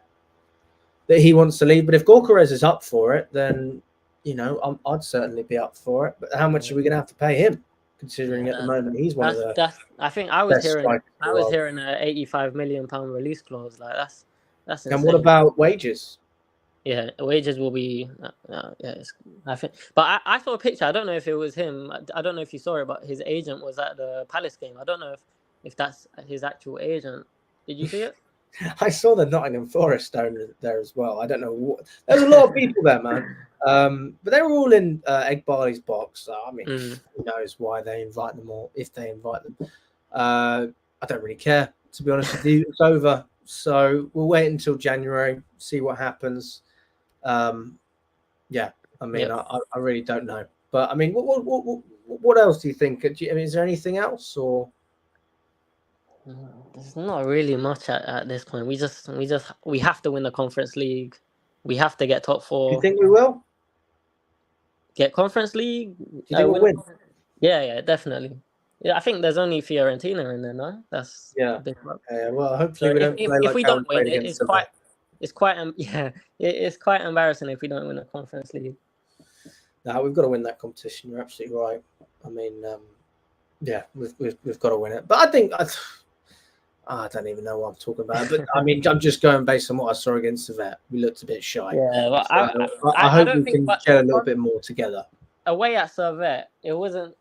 leave. But if Gyökeres is up for it, then I'd certainly be up for it. But how much are we going to have to pay him? Considering at the moment he's one of the. I think I was best hearing. strikers in I the was world. hearing a £85 million release clause. Like that's insane. And what about wages? Yeah, wages will be. I think, but I saw a picture. I don't know if it was him. I don't know if you saw it, but his agent was at the Palace game. I don't know if that's his actual agent. Did you see it? I saw the Nottingham Forest owner there as well. I don't know what. There's a lot of people there, man. But they were all in Egg Barley's box. So, I mean, who knows why they invite them or if they invite them. I don't really care, to be honest with you. It's over. So we'll wait until January, see what happens. I mean, I really don't know. But I mean, what else do you think? Is there anything else or? There's not really much at this point. We have to win the Conference League. We have to get top 4. Do you think we will get Conference League? Do you think we'll win? Yeah, definitely. Yeah, I think there's only Fiorentina in there, no? That's a big club. Well, hopefully we don't play if like we don't win, it's quite embarrassing if we don't win the Conference League. No, we've got to win that competition. You're absolutely right. I mean, we've got to win it. But I think I don't even know what I'm talking about. But I mean, I'm just going based on what I saw against Servette. We looked a bit shy. Yeah, well, so I hope we can get a little bit more together. Away at Servette, it wasn't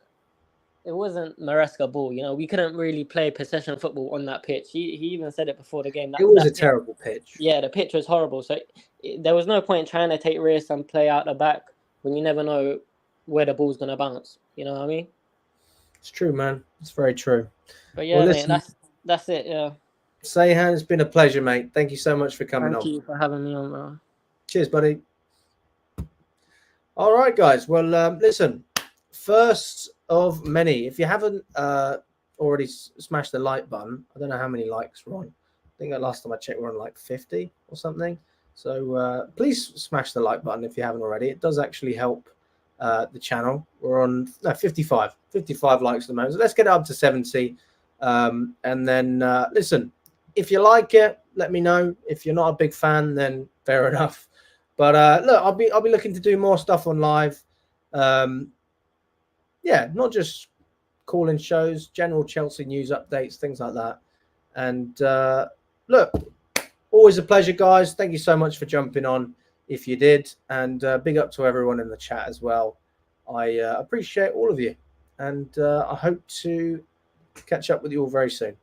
Maresca ball. We couldn't really play possession football on that pitch. He even said it before the game. It was a terrible pitch. Yeah, the pitch was horrible. So there was no point trying to take risks and play out the back when you never know where the ball's going to bounce. You know what I mean? It's true, man. It's very true. But yeah, mate, that's it. Yeah. Sayhan, it's been a pleasure, mate. Thank you so much for coming on. Thank you for having me on, bro. Cheers, buddy. All right, guys. Well, listen, first of many. If you haven't already smashed the like button, I don't know how many likes we're on. I think that last time I checked, we're on like 50 or something. So please smash the like button if you haven't already. It does actually help the channel. We're on 55 likes at the moment. So let's get it up to 70. And then listen, if you like it, let me know. If you're not a big fan, then fair enough. But look, I'll be looking to do more stuff on live. Not just call-in shows, general Chelsea news updates, things like that. And look, always a pleasure, guys. Thank you so much for jumping on if you did. And big up to everyone in the chat as well. I appreciate all of you. And I hope to catch up with you all very soon.